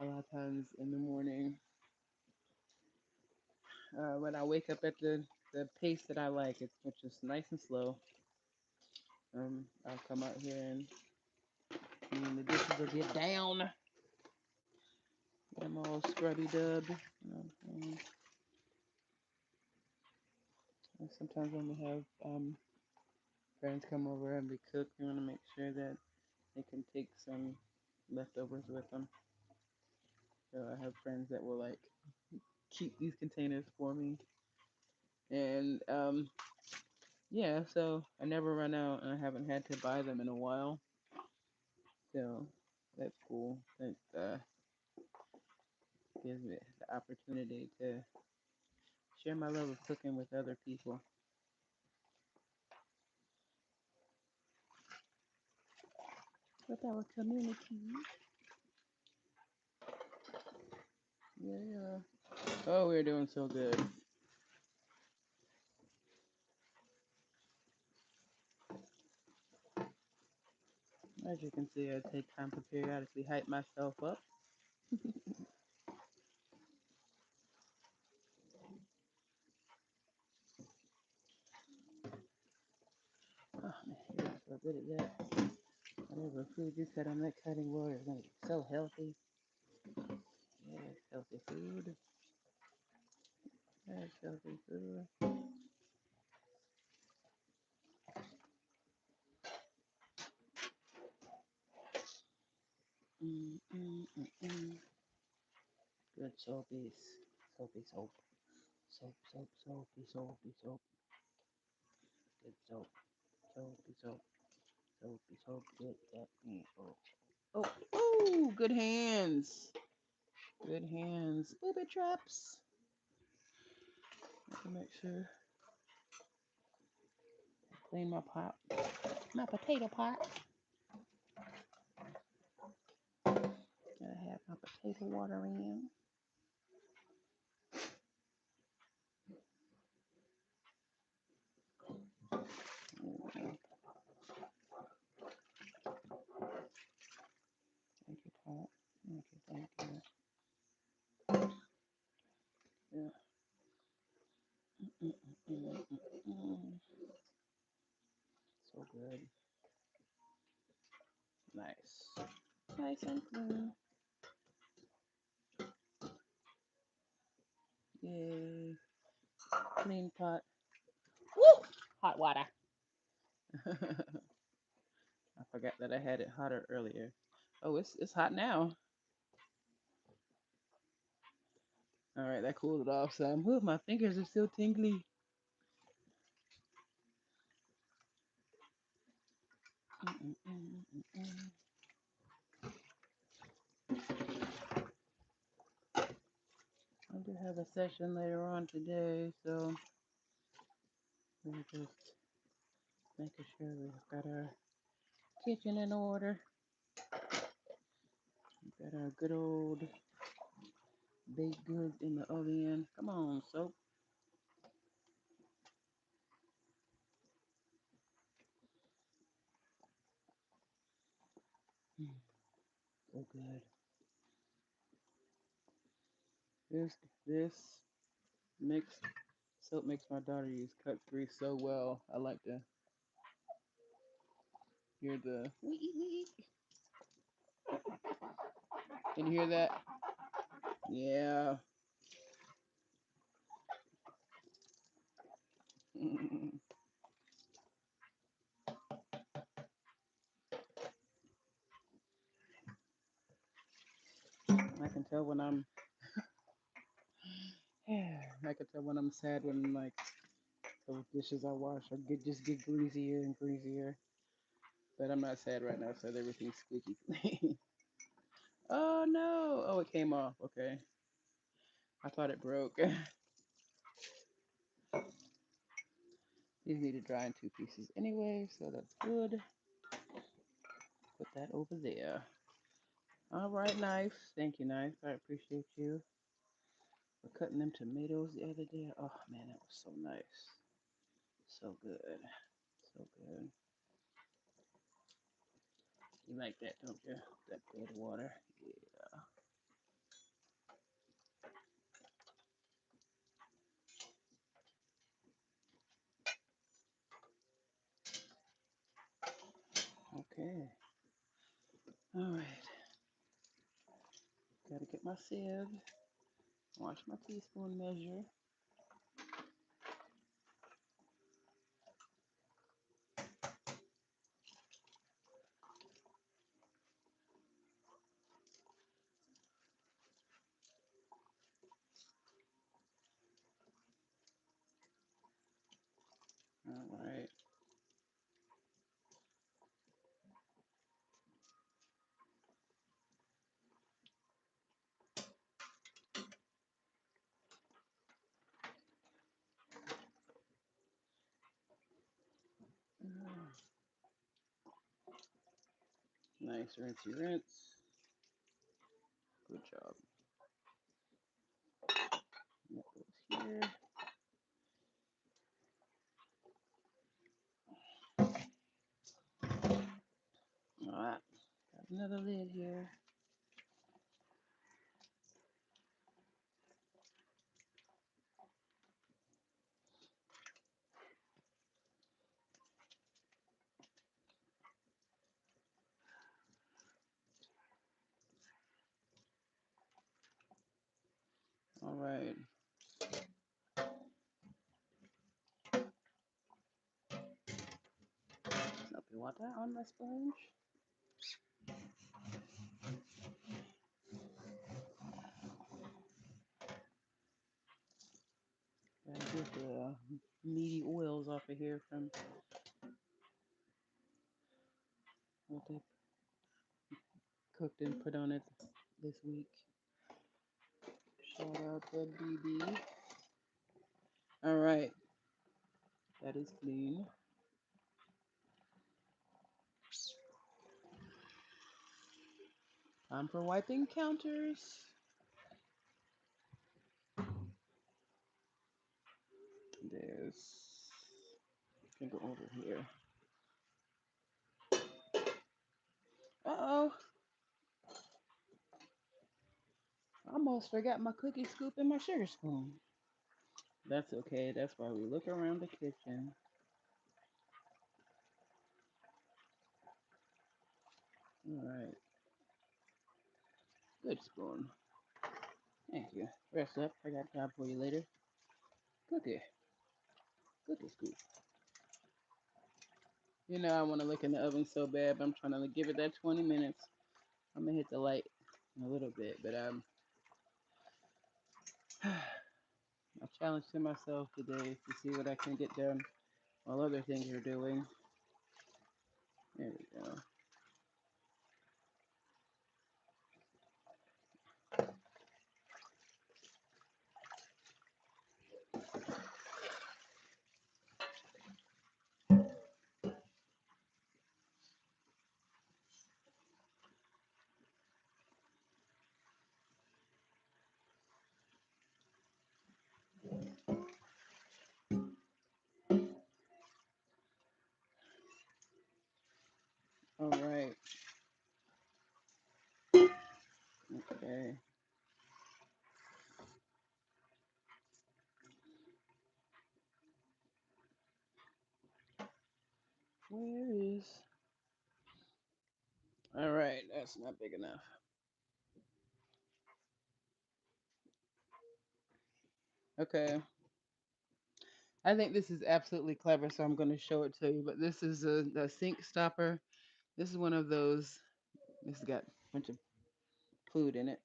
a lot of times in the morning, when I wake up at the pace that I like, which is nice and slow. I'll come out here and the dishes will get down. Get them all scrubby dubbed. And sometimes when we have friends come over and we cook, we want to make sure that they can take some leftovers with them. So I have friends that will like keep these containers for me And yeah, so I never run out, and I haven't had to buy them in a while. So that's cool. That gives me the opportunity to share my love of cooking with other people. With our community. Yeah. Oh, we're doing so good. As you can see, I take time to periodically hype myself up. Oh man, you're so good at that. Whatever food you cut on that cutting board is gonna be so healthy. Yes, healthy food. Yes, healthy food. Mm. Good soapies. Soapy soap. Soapy, soapy soap. Good soap. Soapy soap. Soapy soap. Get that me. Oh, oh, good hands. Good hands. Booby traps. Let me make sure. Clean my pot. My potato pot. Gotta have my potato water in. Thank you, pot. Thank you. Yeah. Mm. So good. Nice. Nice and clean. Yay. Clean pot. Woo! Hot water. I forgot that I had it hotter earlier. Oh, it's hot now. All right, that cooled it off some. Whew, my fingers are still tingly. Mm. I do have a session later on today, so we're just making sure we've got our kitchen in order. We've got our good old baked goods in the oven. Come on, soap. Mm, so good. This mixed soap makes my daughter use cut grease so well. I like to hear the wee wee. Can you hear that? Yeah. I can tell when I'm I can tell when I'm sad when like those dishes I wash are just get greasier and greasier. But I'm not sad right now, so everything's squeaky clean. Oh no! Oh, it came off. Okay, I thought it broke. These need to dry in two pieces anyway, so that's good. Put that over there. All right, knife. Thank you, knife. I appreciate you for cutting them tomatoes the other day. Oh man, that was so nice. So good. So good. You like that, don't you? That good water. Yeah. Okay. All right. Gotta get my sieve. Wash my teaspoon measure. nice rinsey rinse. Good job. That goes here. Alright, got another lid here. Alright. Soapy water on my sponge. Gotta get the meaty oils off of here from what they cooked and put on it this week. Shout out to BB. Alright. That is clean. Time for wiping counters. There's, can go over here. Uh-oh. I almost forgot my cookie scoop and my sugar spoon. That's okay. That's why we look around the kitchen. Alright. Good spoon. Thank you. Rest up. I got a job for you later. Cookie. Cookie scoop. You know I want to look in the oven so bad, but I'm trying to give it that 20 minutes. I'm going to hit the light in a little bit, but my challenge to myself today is to see what I can get done while other things are doing. There we go. All right. Okay. Where is... All right, that's not big enough. Okay. I think this is absolutely clever, so I'm going to show it to you. But this is a sink stopper. This is one of those. This has got a bunch of food in it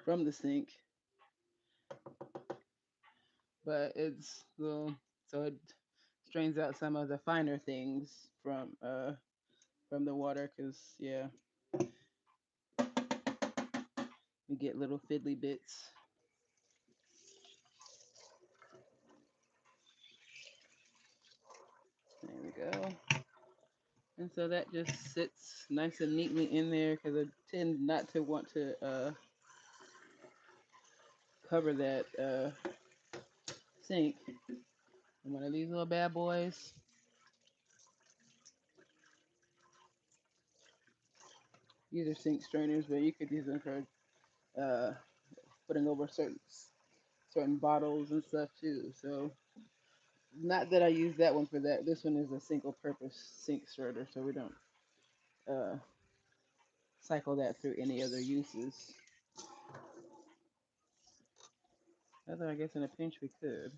from the sink. But it's little, so it strains out some of the finer things from the water. Cause yeah, you get little fiddly bits. There we go. And so that just sits nice and neatly in there because I tend not to want to cover that sink. And one of these little bad boys. These are sink strainers, but you could use them for putting over certain bottles and stuff too. So not that I use that one for that. This one is a single purpose sink strainer, so we don't cycle that through any other uses. Although I guess in a pinch we could.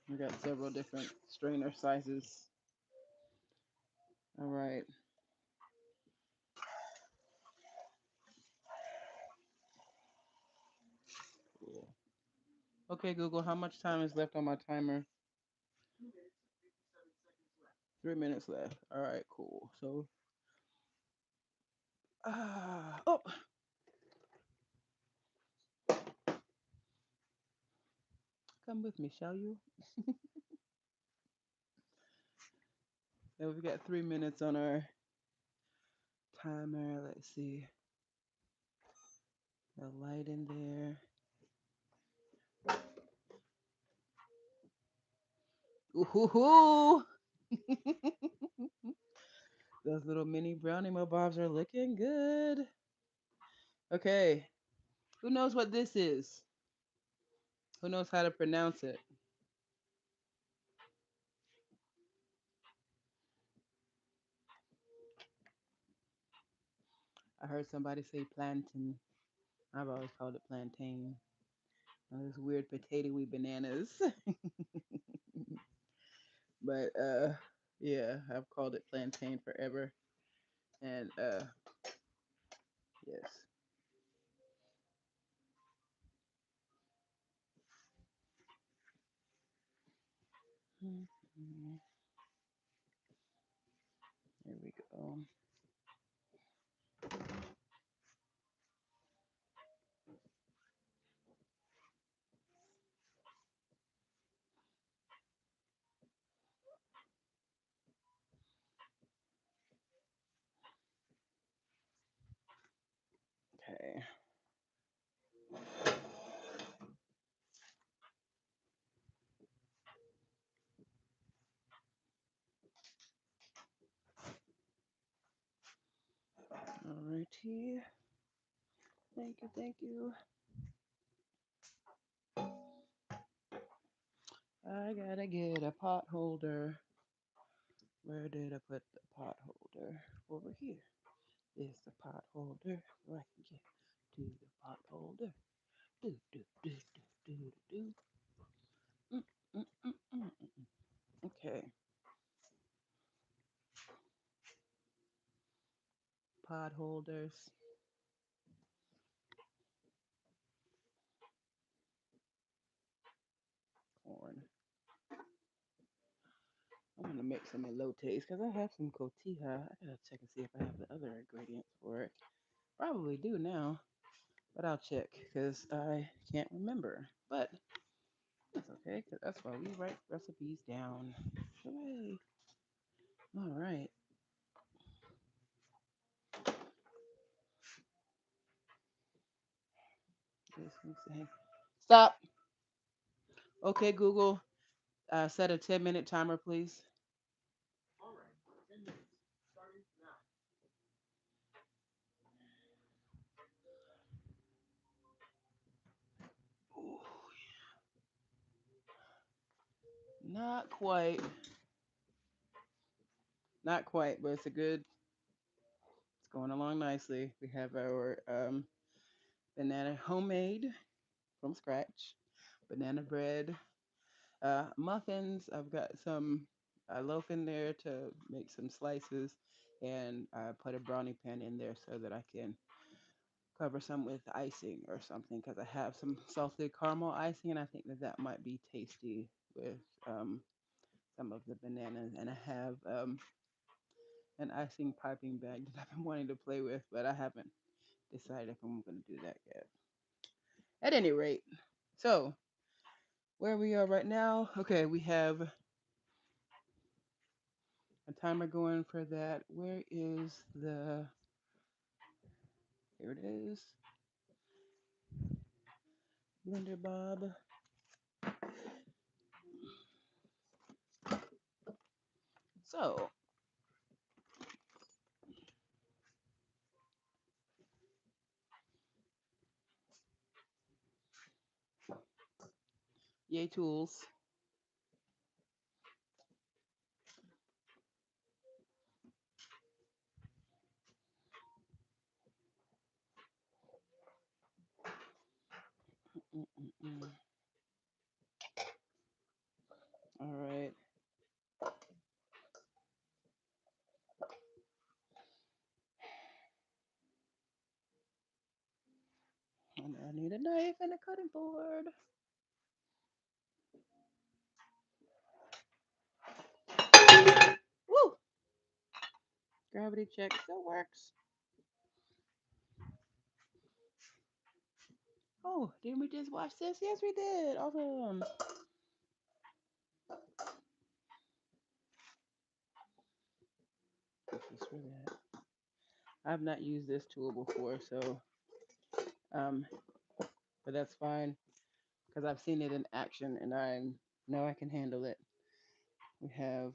We got several different strainer sizes. All right. Cool. Okay, Google, how much time is left on my timer? 3 minutes left. All right, cool. So, oh, come with me, shall you? And we've got 3 minutes on our timer. Let's see. The light in there. Ooh, those little mini brownie bobs are looking good. Okay, who knows what this is? Who knows how to pronounce it? I heard somebody say plantain. I've always called it plantain. Those weird potatoey bananas. But yeah, I've called it plantain forever. And yes. Mhm. There we go. Okay. Alrighty. Thank you, thank you. I gotta get a pot holder. Where did I put the pot holder? Over here is the pot holder. So I can get to the pot holder. Do, do, do, do, do, do. Mm, mm, mm, mm, mm. Okay. Pot holders. Corn. I'm gonna make some elotes because I have some cotija. I gotta check and see if I have the other ingredients for it. Probably do now, but I'll check because I can't remember. But that's okay, because that's why we write recipes down. Hooray! All right. Stop. Okay, Google, set a 10-minute timer, please. Ooh, not quite. Not quite, but it's a good. It's going along nicely. We have our banana homemade from scratch, banana bread, muffins. I've got some loaf in there to make some slices, and I put a brownie pan in there so that I can cover some with icing or something because I have some salted caramel icing, and I think that that might be tasty with some of the bananas. And I have an icing piping bag that I've been wanting to play with, but I haven't decided if I'm going to do that yet. At any rate, so where we are right now, okay, we have a timer going for that. Where is the, here it is, blender bob. So, yay tools. Mm-mm-mm. All right. And I need a knife and a cutting board. Woo! Gravity check still works. Oh, didn't we just watch this? Yes, we did. Awesome. this is really at. I've not used this tool before, so um, but that's fine because I've seen it in action and I know I can handle it. We have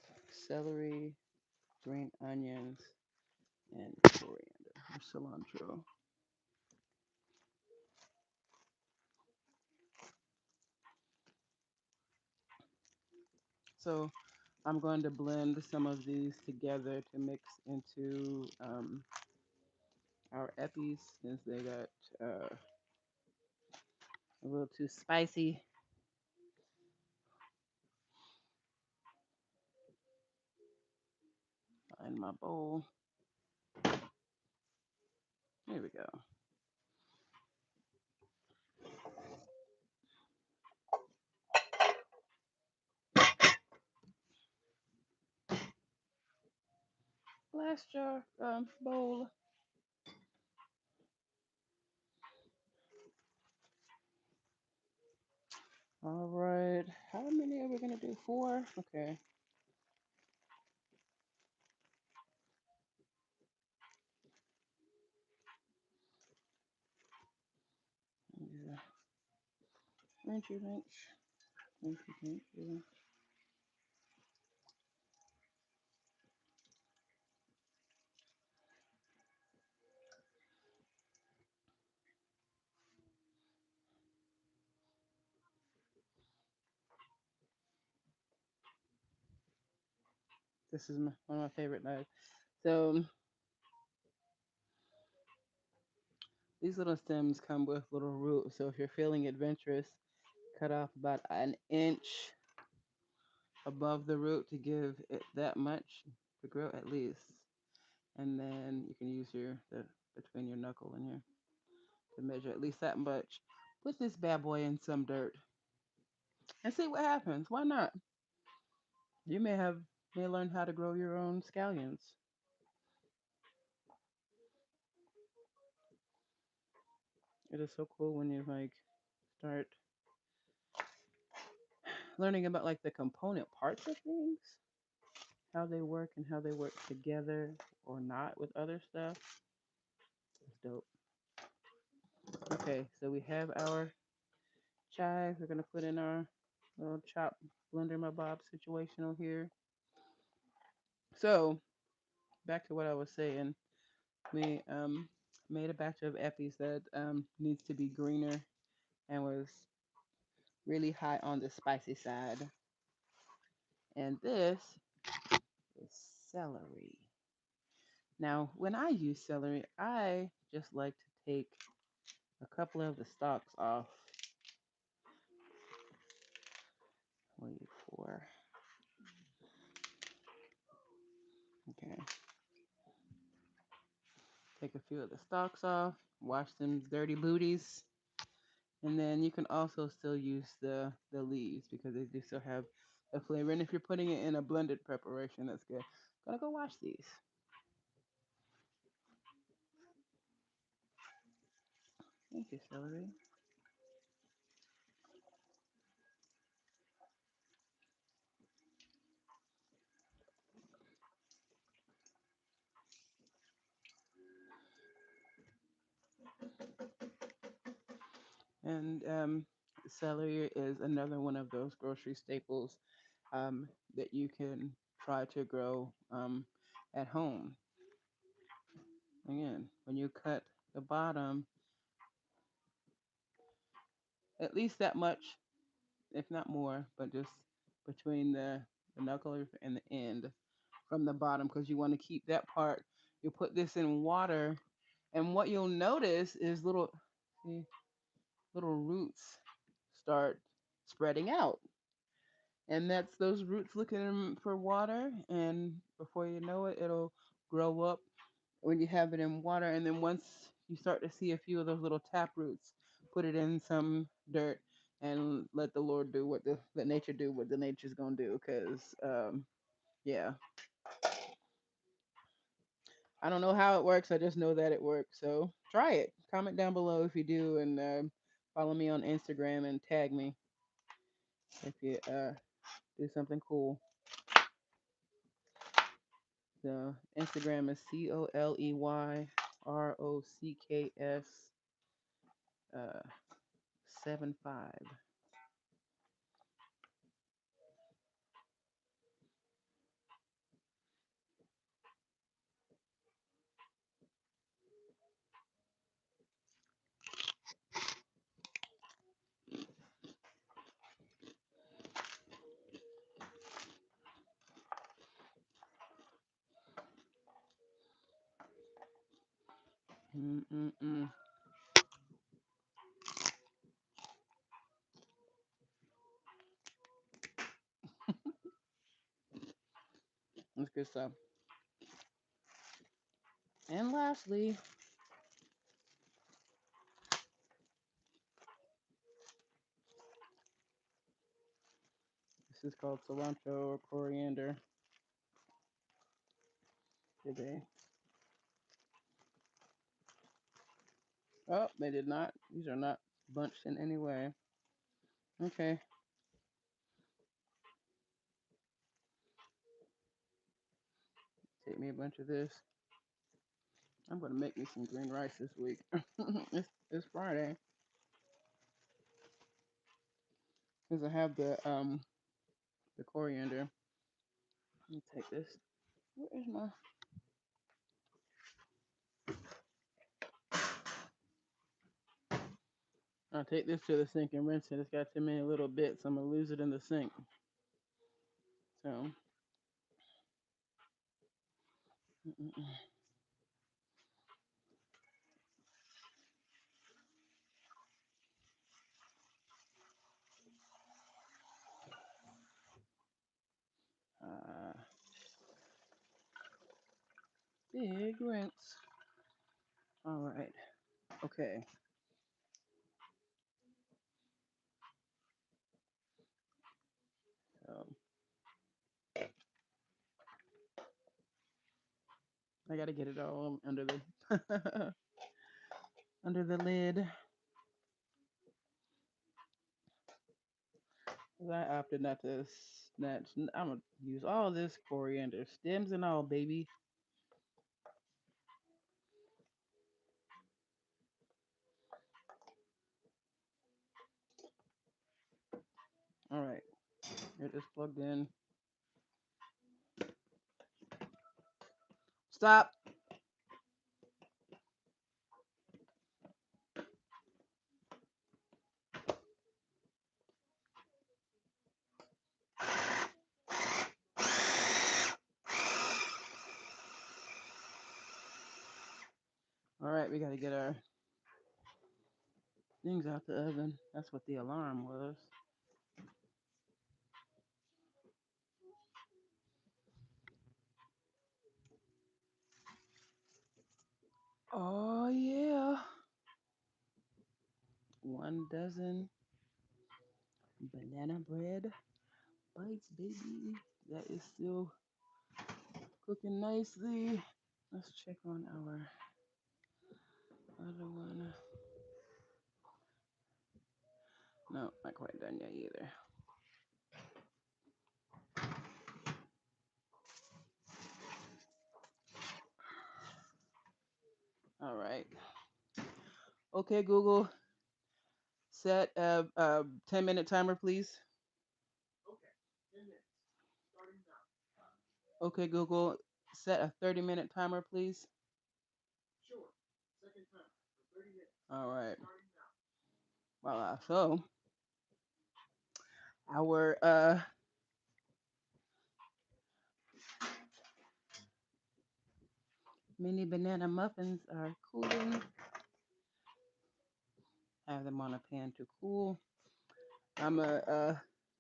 celery, green onions, and coriander or cilantro. So I'm going to blend some of these together to mix into our eppies since they got a little too spicy in my bowl. Here we go. Glass jar bowl. All right. How many are we gonna do? 4? Okay. Yeah. Wrench, wrench, wrench, wrench, wrench. This is one of my favorite knives. So these little stems come with little roots. So if you're feeling adventurous, cut off about an inch above the root to give it that much to grow at least. And then you can use the between your knuckle and here to measure at least that much. Put this bad boy in some dirt and see what happens. Why not? You may learn how to grow your own scallions. It is so cool when you like start learning about like the component parts of things, how they work and how they work together or not with other stuff. It's dope. Okay, so we have our chives. We're gonna put in our little chop blender my bob situational here. So back to what I was saying. We made a batch of eppies that needs to be greener and was really high on the spicy side. And this is celery. Now, when I use celery, I just like to take a couple of the stalks off. Wait for. Okay. Take a few of the stalks off, wash them dirty booties, and then you can also still use the leaves because they do still have a flavor. And if you're putting it in a blended preparation, that's good. Gonna go wash these. Thank you, celery. And celery is another one of those grocery staples that you can try to grow at home. Again, when you cut the bottom, at least that much, if not more, but just between the knuckle and the end from the bottom, because you want to keep that part. You put this in water, and what you'll notice is see, little roots start spreading out. And that's those roots looking for water, and before you know it, it'll grow up when you have it in water. And then once you start to see a few of those little tap roots, put it in some dirt and let the Lord do what let nature do what the nature's gonna do. Because yeah, I don't know how it works. I just know that it works. So try it. Comment down below if you do, and follow me on Instagram and tag me if you do something cool. The Instagram is ColeyRocks 75. Mm-mm-mm. That's good stuff. And lastly, this is called cilantro or coriander today. Oh, they did not. These are not bunched in any way. Okay. Take me a bunch of this. I'm gonna make me some green rice this week. It's Friday because I have the coriander. Let me take this. Where is my? I'll take this to the sink and rinse it. It's got too many little bits. I'm gonna lose it in the sink. So. Uh, big rinse. All right. Okay. So I gotta get it all under the under the lid. 'Cause I opted not to snatch. I'm gonna use all this coriander, stems and all, baby. All right. It is plugged in. Stop. All right, we gotta get our things out the oven. That's what the alarm was. Oh yeah. 1 dozen banana bread bites, baby. That is still cooking nicely. Let's check on our other one. No, not quite done yet either. All right. Okay, Google, set a 10-minute timer, please. Okay, Google, set a 30-minute timer, please. All right. Voila. So our mini banana muffins are cooling. Have them on a pan to cool. I'm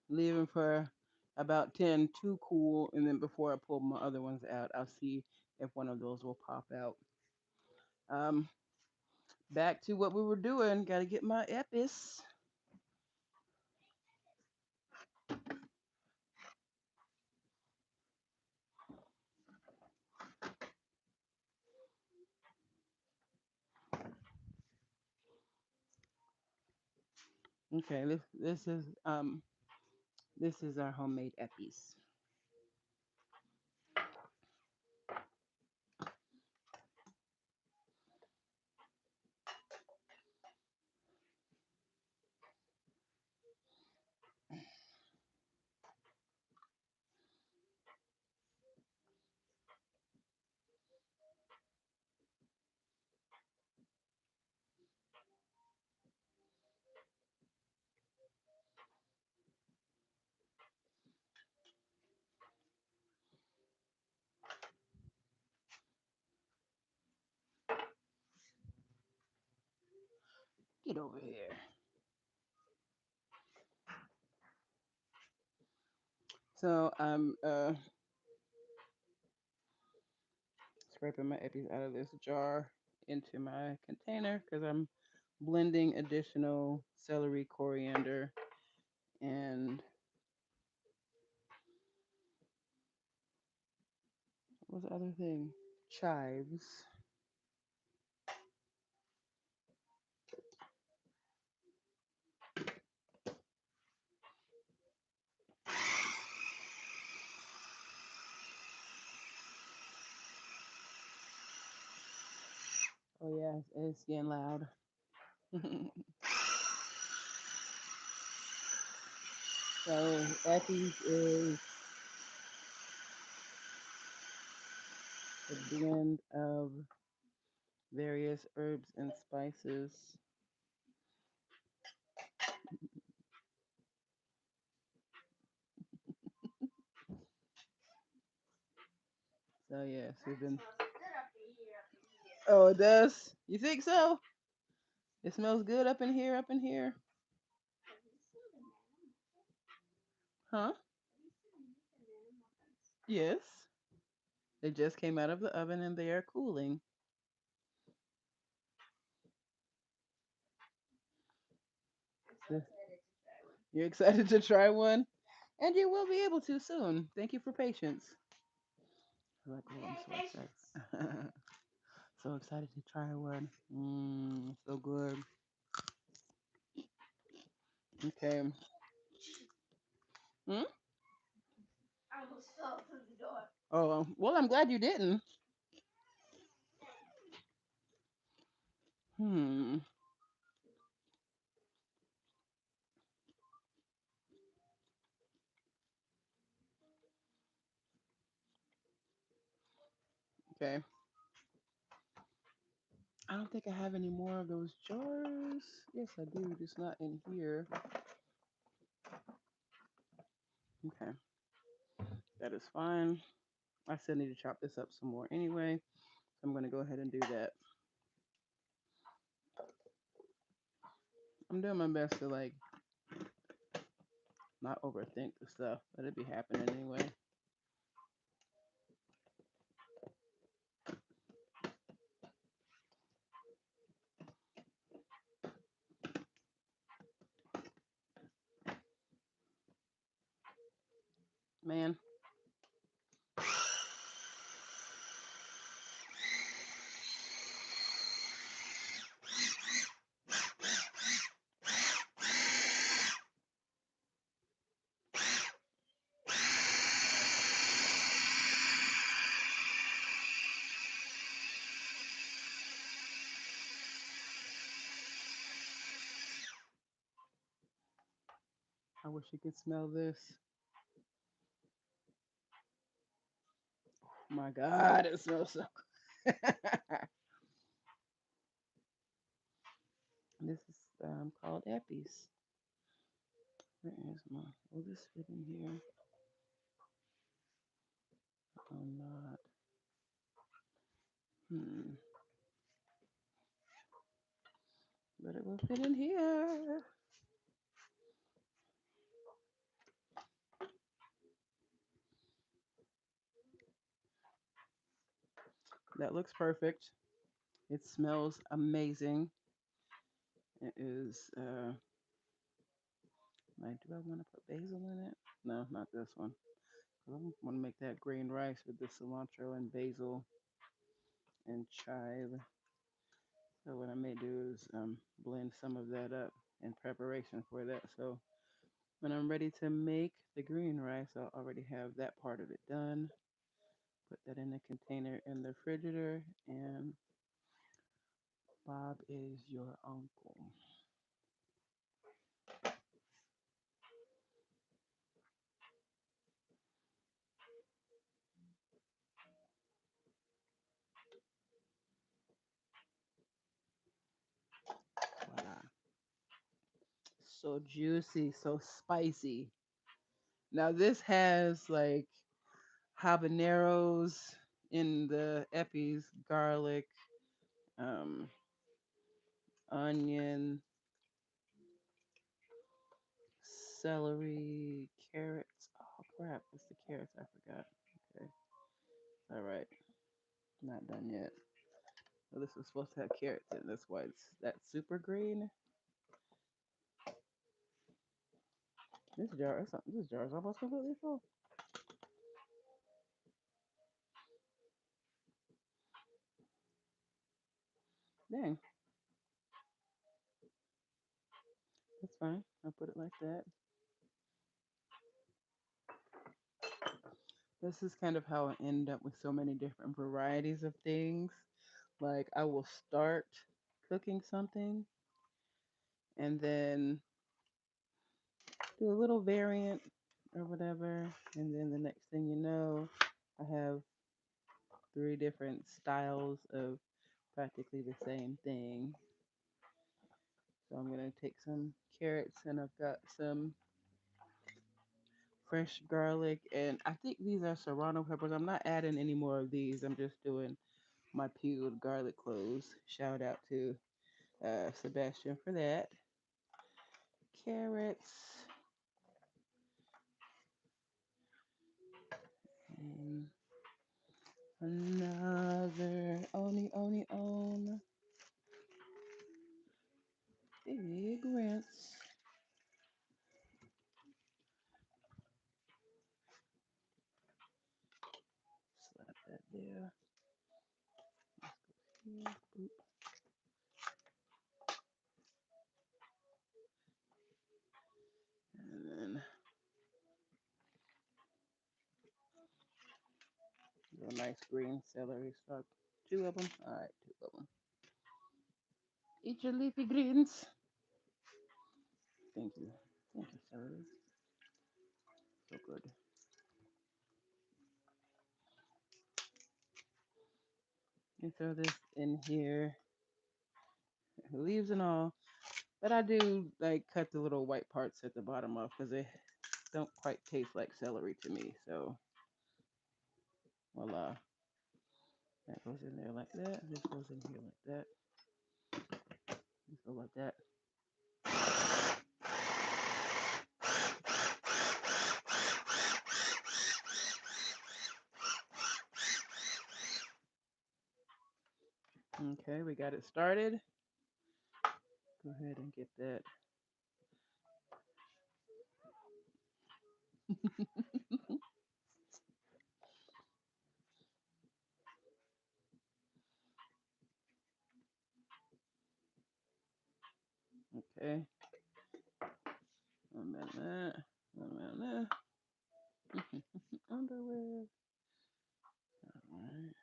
leave them for about 10 to cool, and then before I pull my other ones out, I'll see if one of those will pop out. Um, back to what we were doing. Got to get my epis. Okay, this is our homemade epis. Get over here. So I'm scraping my eppies out of this jar into my container because I'm blending additional celery, coriander, and what was the other thing? Chives. Oh yeah, it's getting loud. So eppies is a blend of various herbs and spices. So yes, we've been. Oh, it does. You think so? It smells good up in here. Up in here. Huh? Yes. They just came out of the oven and they are cooling. So you're excited to try one? And you will be able to soon. Thank you for patience. Like, oh, I'm so excited. So excited to try one. So good. Okay. Hmm? Oh, well, I'm glad you didn't. Hmm. Okay. I don't think I have any more of those jars. Yes, I do. Just not in here. Okay. That is fine. I still need to chop this up some more anyway. So I'm going to go ahead and do that. I'm doing my best to like not overthink the stuff, but it be happening anyway. Man, I wish you could smell this. Oh my God, it smells so good. This is called Eppies. Where is my? Will this fit in here? Oh, not. Hmm. But it will fit in here. That looks perfect. It smells amazing. It is. Do I want to put basil in it? No, not this one. I want to make that green rice with the cilantro and basil and chive. So what I may do is blend some of that up in preparation for that. So when I'm ready to make the green rice, I'll already have that part of it done. Put that in a container in the refrigerator, and Bob is your uncle. Voila. So juicy, so spicy. Now this has like habaneros in the eppies, garlic, um, onion. celery, carrots. Oh crap, it's the carrots I forgot. Okay. All right. Not done yet. So this is supposed to have carrots in. That's why it's that super green. This jar is almost completely full. Dang, that's fine. I'll put it like that. This is kind of how I end up with so many different varieties of things. Like I will start cooking something and then do a little variant or whatever, and then the next thing you know, I have three different styles of practically the same thing. So I'm gonna take some carrots and I've got some fresh garlic, and I think these are serrano peppers. I'm not adding any more of these. I'm just doing my peeled garlic cloves. Shout out to Sebastian for that. Carrots and another oni big rinse. Slap that there. Here, boop. And then a nice green celery stalk. Two of them. All right, two of them. Eat your leafy greens. Thank you. Thank you, celery. So good. And throw this in here, leaves and all. But I do like cut the little white parts at the bottom off because they don't quite taste like celery to me. So voila. That goes in there like that. This goes in here like that. This goes like that. Okay, we got it started. Go ahead and get that. Okay. One minute that. One minute that. Underwear. All right.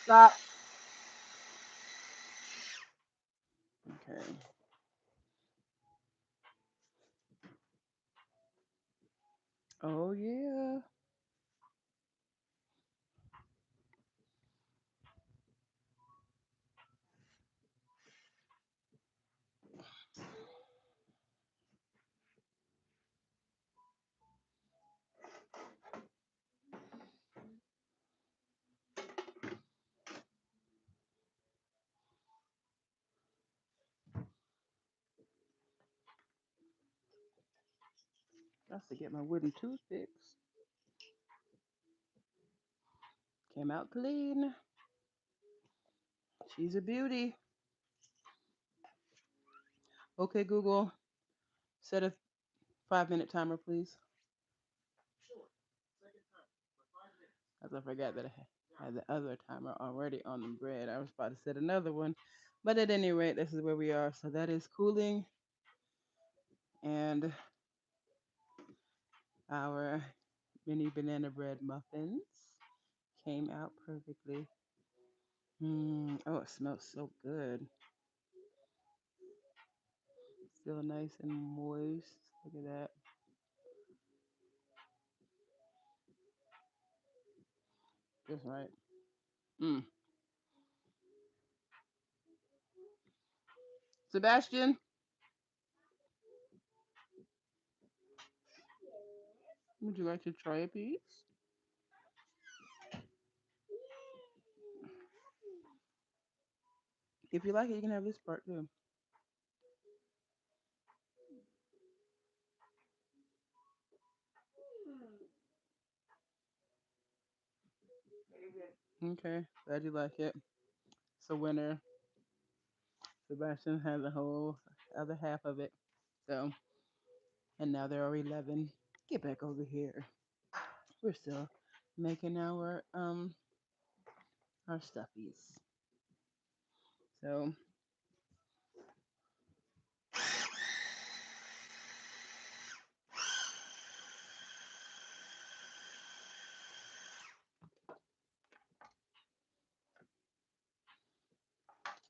Stop. Okay. Oh yeah. Got to get my wooden toothpicks. Came out clean. She's a beauty. Okay, Google, set a 5-minute timer, please. As I forgot that I had the other timer already on the bread. I was about to set another one. But at any rate, this is where we are. So that is cooling. And our mini banana bread muffins came out perfectly. Oh, it smells so good. Still nice and moist. Look at that. Just right. Mm. Sebastian, Would you like to try a piece? If you like it, you can have this part too. Okay, glad you like it. So winner, Sebastian has the whole other half of it. So, and now there are 11. Get back over here. We're still making our stuffies. So,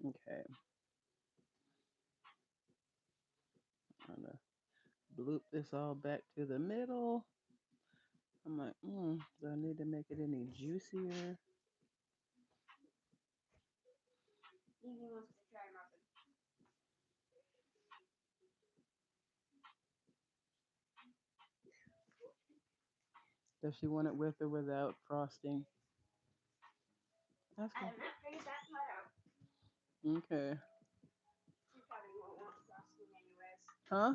okay, I'm gonna bloop this all back to the middle. I'm like, do I need to make it any juicier? Does she want it with or without frosting? Ask her. Okay. Huh?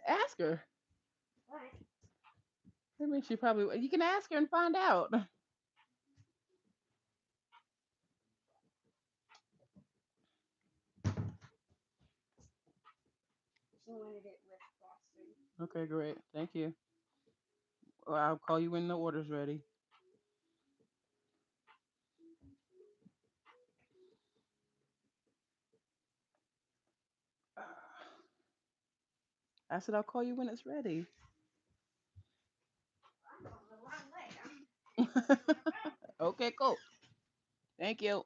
Ask her. I mean, she probably. You can ask her and find out. Okay, great. Thank you. Well, I'll call you when the order's ready. I said I'll call you when it's ready. Okay, cool. Thank you.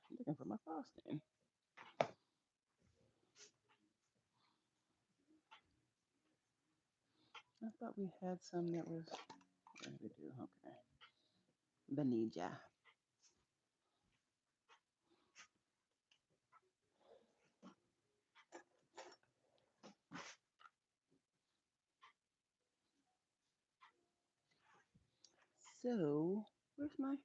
I'm looking for my frosting. I thought we had some that was. Yeah, we do. Okay. Vanilla. So, where's my?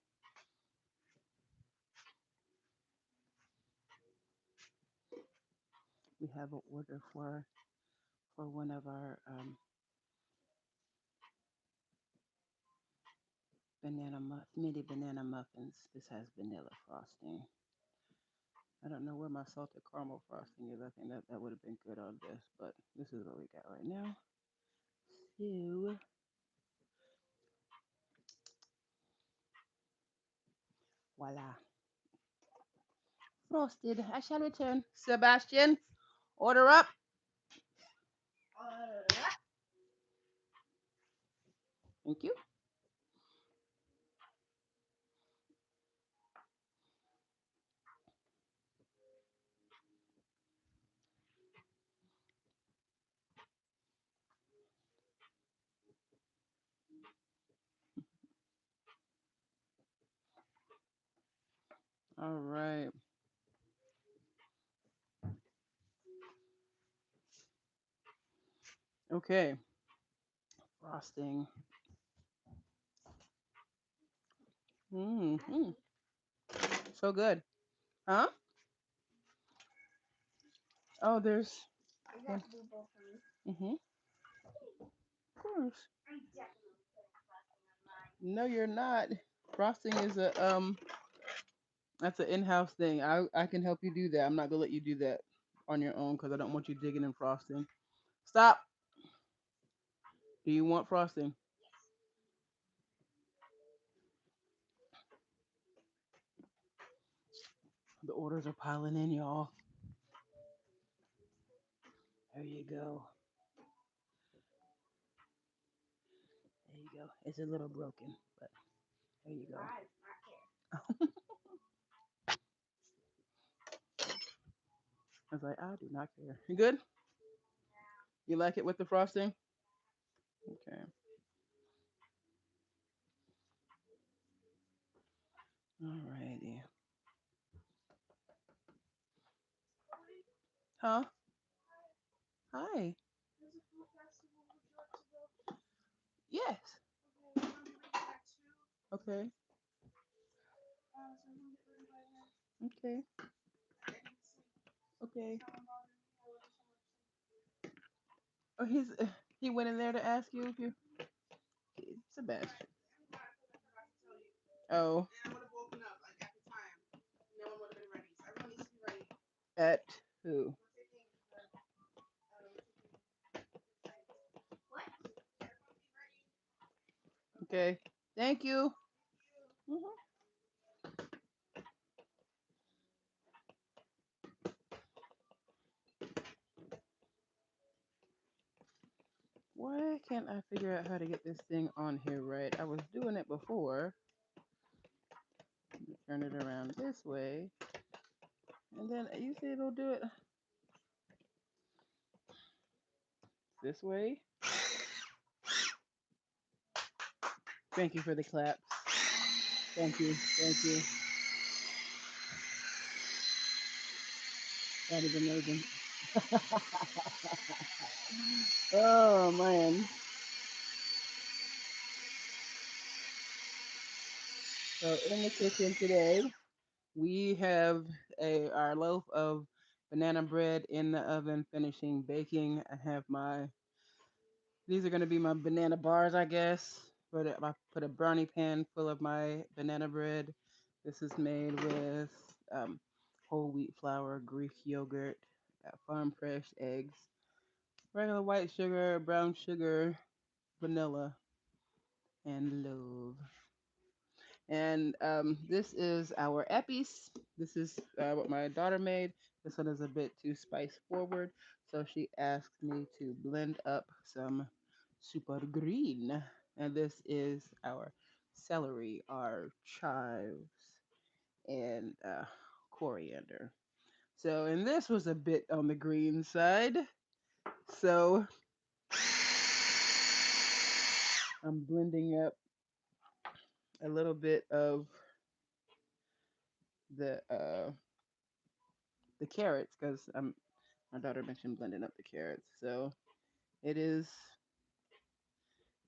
We have an order for one of our mini banana muffins. This has vanilla frosting. I don't know where my salted caramel frosting is. I think that would have been good on this, but this is what we got right now. So, voila. Frosted. I shall return. Sebastian, order up. Thank you. All right. Okay. Frosting. Mm-hmm. So good. Huh? Oh, there's. Mm-hmm. Of course. No, you're not. Frosting is a. That's an in-house thing. I can help you do that. I'm not gonna let you do that on your own because I don't want you digging in frosting. Stop. Do you want frosting? The orders are piling in, y'all. There you go. There you go. It's a little broken, but there you go. I was like, I do not care. You good? You like it with the frosting? Okay. Alrighty. Huh? Hi. Yes. Okay. Okay. Okay. Oh, he went in there to ask you if you Sebastian. Oh, at who? Okay. Thank you. Mhm. Why can't I figure out how to get this thing on here right? I was doing it before. Turn it around this way. And then you see it'll do it this way. Thank you for the claps. Thank you. Thank you. That is amazing. Oh man. So in the kitchen today, we have our loaf of banana bread in the oven finishing baking. I have these are going to be my banana bars, I guess. But I put a brownie pan full of my banana bread. This is made with whole wheat flour, Greek yogurt, farm fresh eggs, regular white sugar, brown sugar, vanilla, and love. And this is our epis. This is what my daughter made. This one is a bit too spice forward, so she asked me to blend up some super green. And this is our celery, our chives, and coriander. So, and this was a bit on the green side. So I'm blending up a little bit of the uh, the carrots because my daughter mentioned blending up the carrots. So it is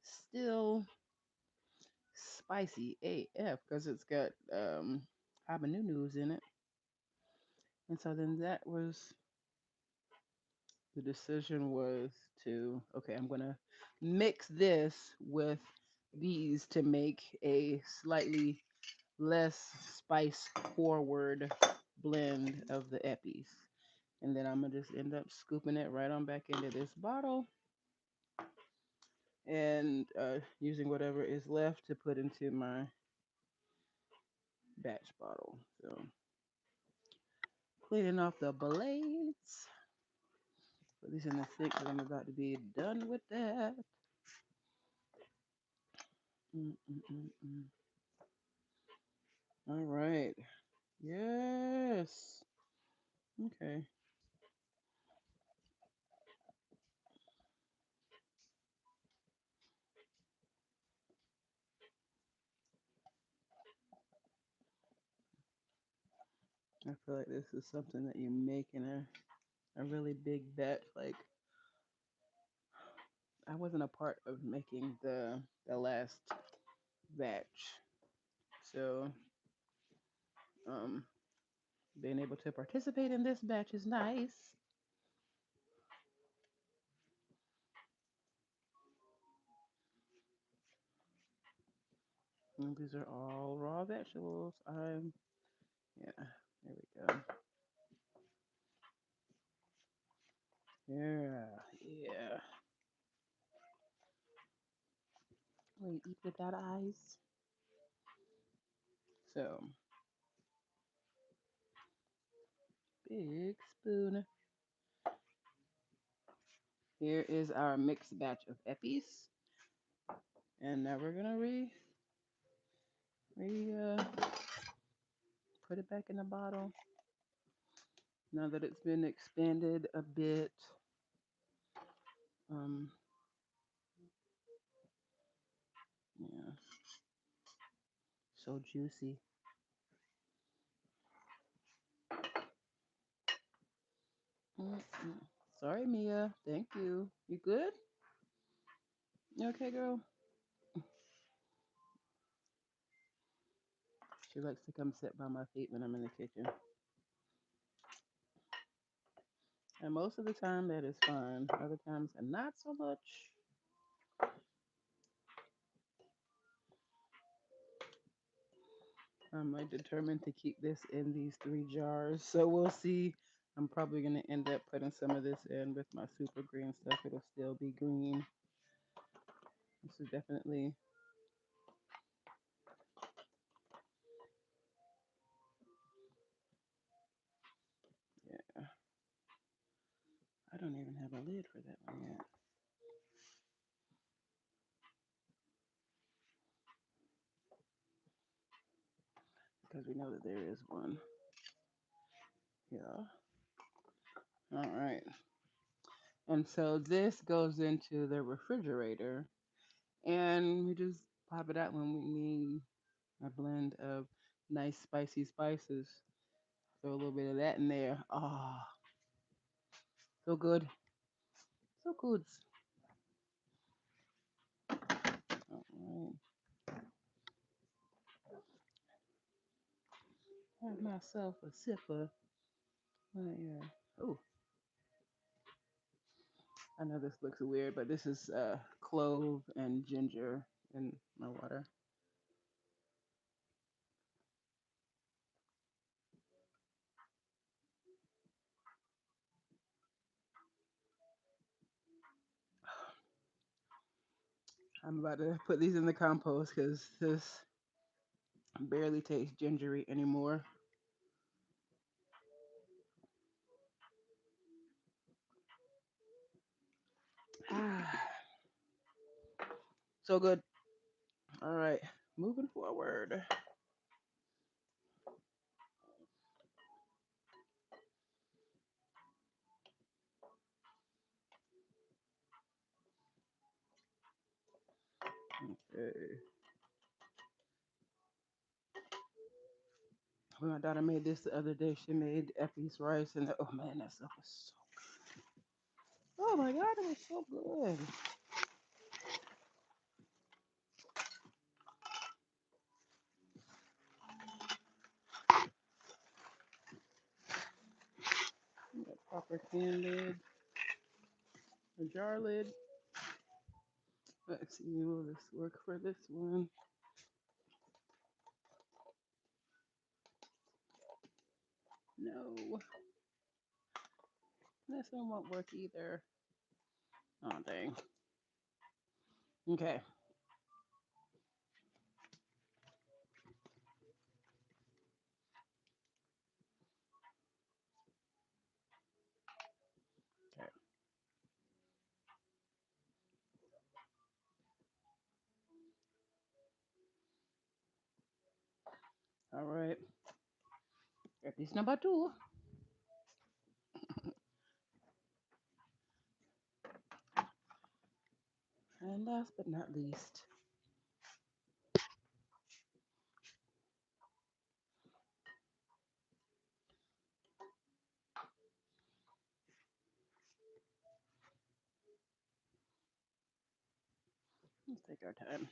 still spicy AF because it's got habaneros in it. And so then that was the decision was to, okay, I'm going to mix this with these to make a slightly less spice forward blend of the epis. And then I'm going to just end up scooping it right on back into this bottle and using whatever is left to put into my batch bottle. So cleaning off the blades. Put these in the sink because I'm about to be done with that. Mm-mm-mm-mm. All right. Yes. Okay. I feel like this is something that you make in a really big batch. Like I wasn't a part of making the last batch, so um, being able to participate in this batch is nice. And these are all raw vegetables. Yeah, there we go. Yeah, yeah. We eat without eyes. So, big spoon. Here is our mixed batch of eppies. And now we're gonna put it back in the bottle. Now that it's been expanded a bit. Um, yeah, so juicy. Mm-mm. Sorry, Mia. Thank you. You good? You okay, girl? She likes to come sit by my feet when I'm in the kitchen. And most of the time, that is fine. Other times, not so much. I'm like determined to keep this in these 3 jars. So we'll see. I'm probably going to end up putting some of this in with my super green stuff. It'll still be green. This is definitely, yeah. I don't even have a lid for that one yet. Because we know that there is one. Yeah. All right. And so this goes into the refrigerator. And we just pop it out when we need a blend of nice spicy spices. Throw a little bit of that in there. Oh, so good. So good. All right. Have myself a sip of my, oh, I know this looks weird, but this is clove and ginger in my water. I'm about to put these in the compost because this barely tastes gingery anymore. Ah, so good. All right, moving forward. Okay. When my daughter made this the other day, she made Effie's rice, and oh man, that stuff was so. Oh my god, it was so good. Got proper can lid, a jar lid. Let's see, will this work for this one? No, this one won't work either. Oh dang. Okay. Okay. All right. At least number 2. And last but not least, let's take our time.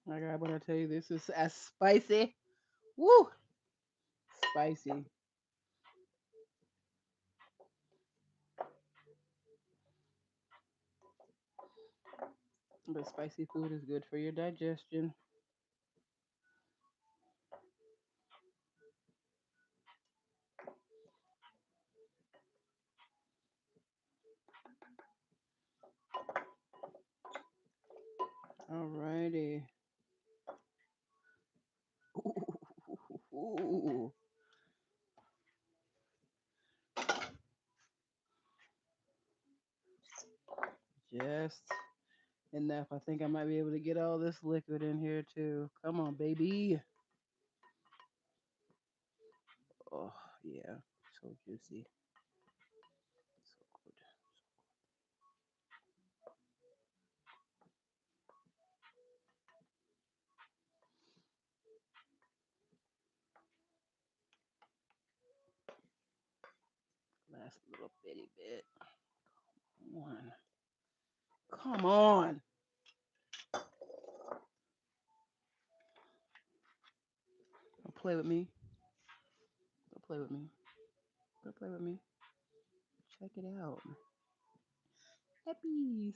My God, when I tell you this is as spicy, woo, spicy. But spicy food is good for your digestion. Alrighty. Ooh, just enough. I think I might be able to get all this liquid in here too. Come on, baby. Oh, yeah. So juicy. So good. last little bitty bit. Come on. Come on. Don't play with me. Don't play with me. Don't play with me. Check it out. Happies.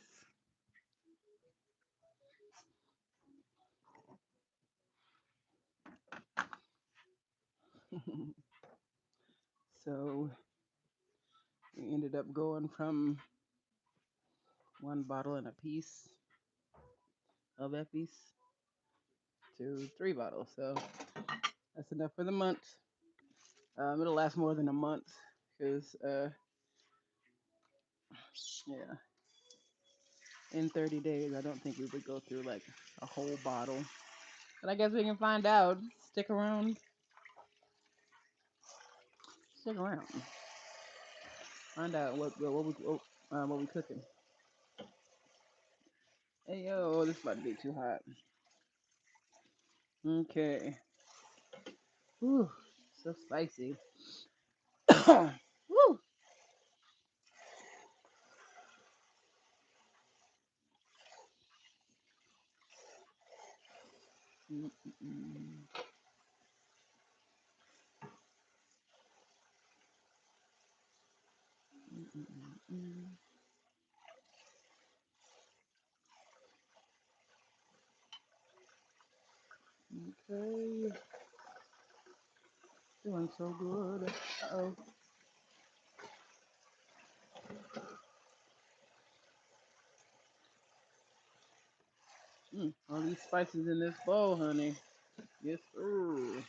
So we ended up going from one bottle and a piece of Eppies to 3 bottles. So that's enough for the month. It'll last more than a month because, yeah, in 30 days, I don't think we would go through like a whole bottle. But I guess we can find out. Stick around. Stick around. Find out what we cooking. Hey yo, this about to be too hot. Okay. Whew, so spicy. Woo. Mm-mm-mm. Mm-mm-mm. Okay. Doing so good. Uh-oh. All these spices in this bowl, honey. Yes, sir.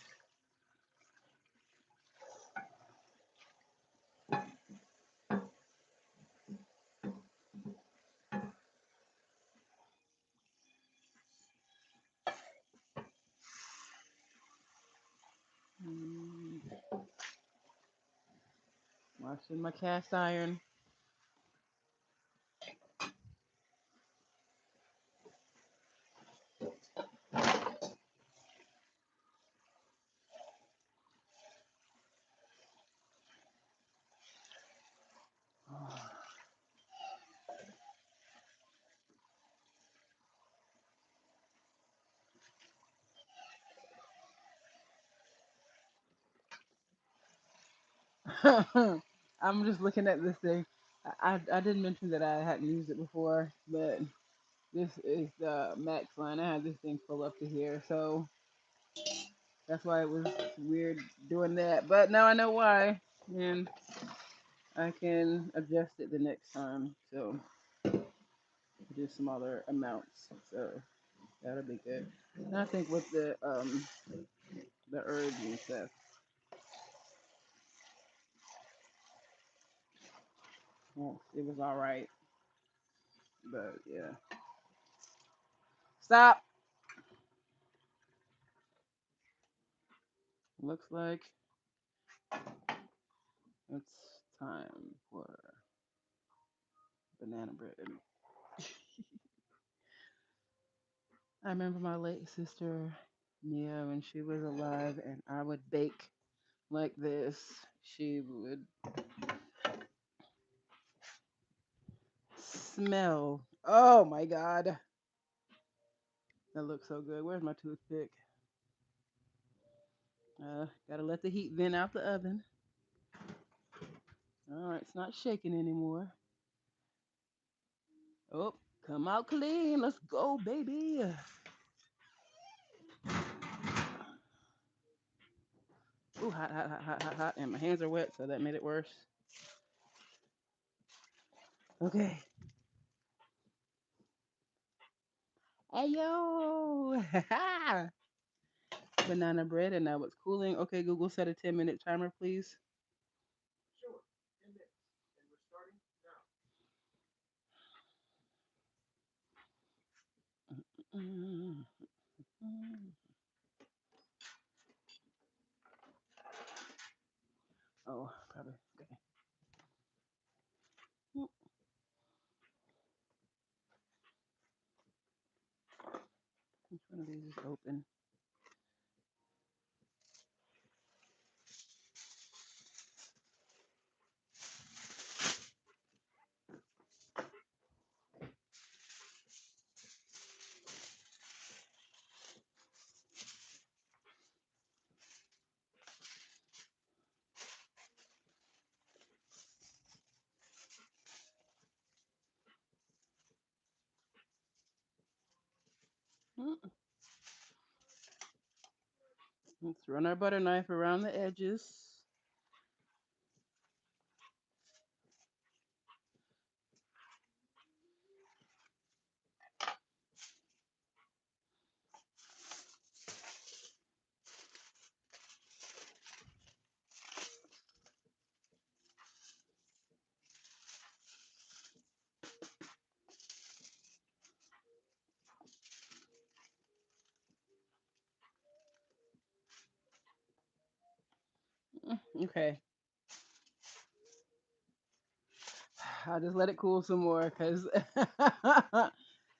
Mm. Washing my cast iron. I'm just looking at this thing. I didn't mention that I hadn't used it before, but this is the Max line. I had this thing full up to here, so that's why it was weird doing that. But now I know why, and I can adjust it the next time. So do smaller amounts. So that'll be good. And I think with the herbs and stuff, well, it was all right. But yeah, stop. Looks like it's time for banana bread. I remember my late sister Mia when she was alive, and I would bake like this. She would smell. Oh my god, that looks so good. Where's my toothpick? Gotta let the heat vent out the oven. All right, it's not shaking anymore. Oh, come out clean. Let's go, baby. Ooh, hot, hot, hot, hot, hot, hot. And my hands are wet, so that made it worse. Okay. Hey, yo. Banana bread, and now it's cooling. Okay, Google, set a 10-minute timer, please. Mm, mm. Oh, probably. Okay. Which one of these is open? Mm. Let's run our butter knife around the edges. Okay. I'll just let it cool some more because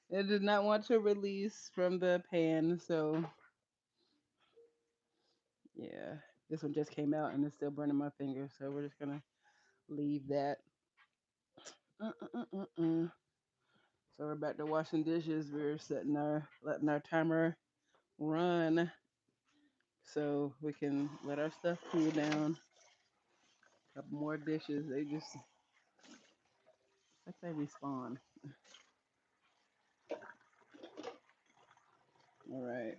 it did not want to release from the pan. So, yeah, this one just came out and it's still burning my finger. So, we're just going to leave that. Uh-uh-uh-uh-uh. So, we're back to washing dishes. We're letting our timer run so we can let our stuff cool down. Couple more dishes. They just, like they respawn. All right.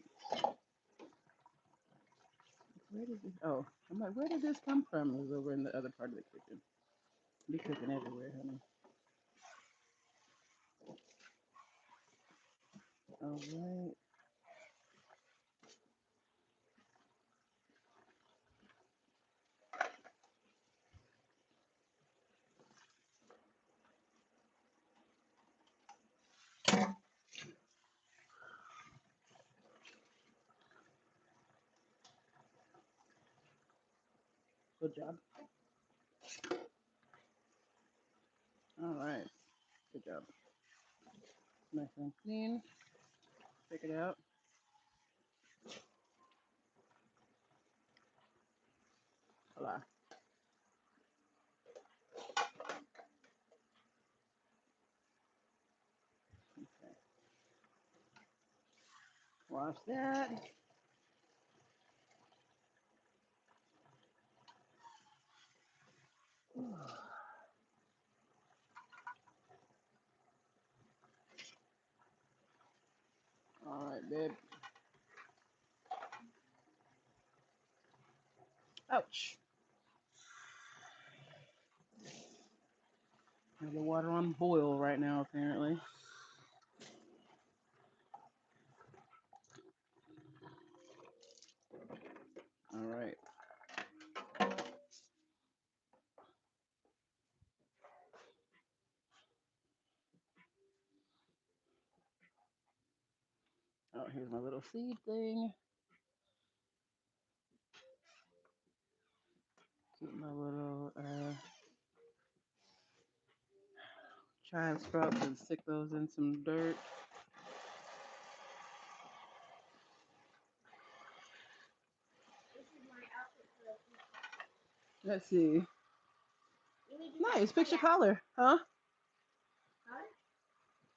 Where did this? Oh, I'm like, where did this come from? It was over in the other part of the kitchen. Be cooking everywhere, honey. All right. Good job. All right. Good job. Nice and clean. Check it out. Hola. Okay. Wash that. All right, babe. Ouch. Have the water on boil right now, apparently. All right. Oh, here's my little seed thing. Get my little chive sprouts and stick those in some dirt. Let's see. Nice. Fix your collar. Huh?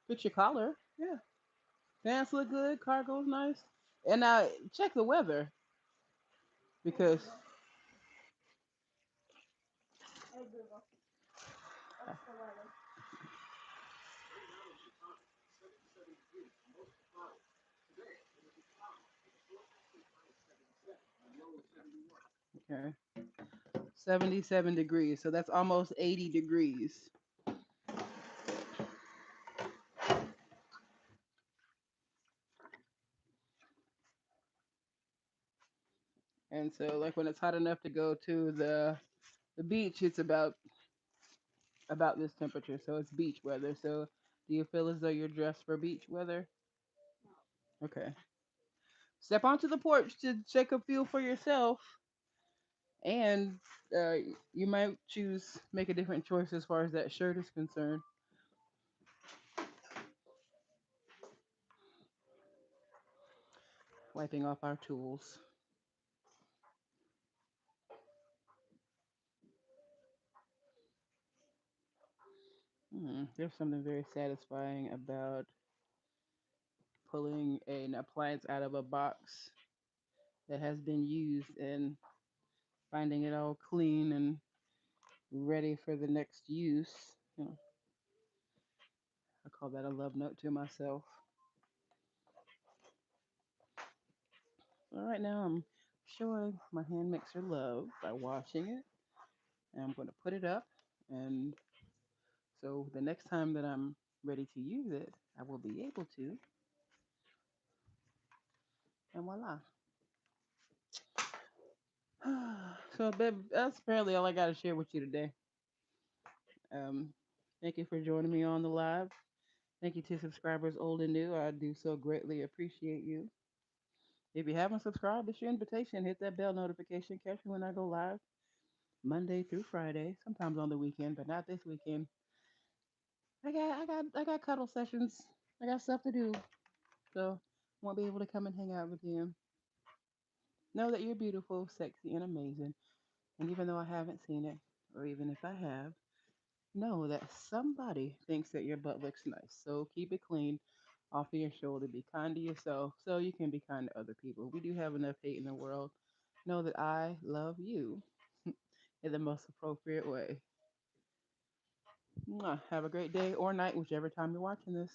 Fix your collar. Yeah. Pants look good. Cargo's nice. And now check the weather because okay, 77 degrees. So that's almost 80 degrees. And so like when it's hot enough to go to the beach, it's about this temperature. So it's beach weather. So do you feel as though you're dressed for beach weather? Okay. Step onto the porch to check a feel for yourself, and uh, you might make a different choice as far as that shirt is concerned. Wiping off our tools. There's something very satisfying about pulling an appliance out of a box that has been used and finding it all clean and ready for the next use. You know, I call that a love note to myself. All right, now I'm showing my hand mixer love by washing it. And I'm going to put it up. And so the next time that I'm ready to use it, I will be able to. And voila. So, babe, that's apparently all I got to share with you today. Um, Thank you for joining me on the live. Thank you to subscribers old and new. I do so greatly appreciate you. If you haven't subscribed, it's your invitation. Hit that bell notification. Catch me when I go live Monday through Friday, sometimes on the weekend, but not this weekend. I got cuddle sessions. I got stuff to do, so won't be able to come and hang out with you. Know that you're beautiful, sexy, and amazing. And even though I haven't seen it, or even if I have, know that somebody thinks that your butt looks nice. So keep it clean off of your shoulder. Be kind to yourself so you can be kind to other people. We do have enough hate in the world. Know that I love you in the most appropriate way. Mwah. Have a great day or night, whichever time you're watching this.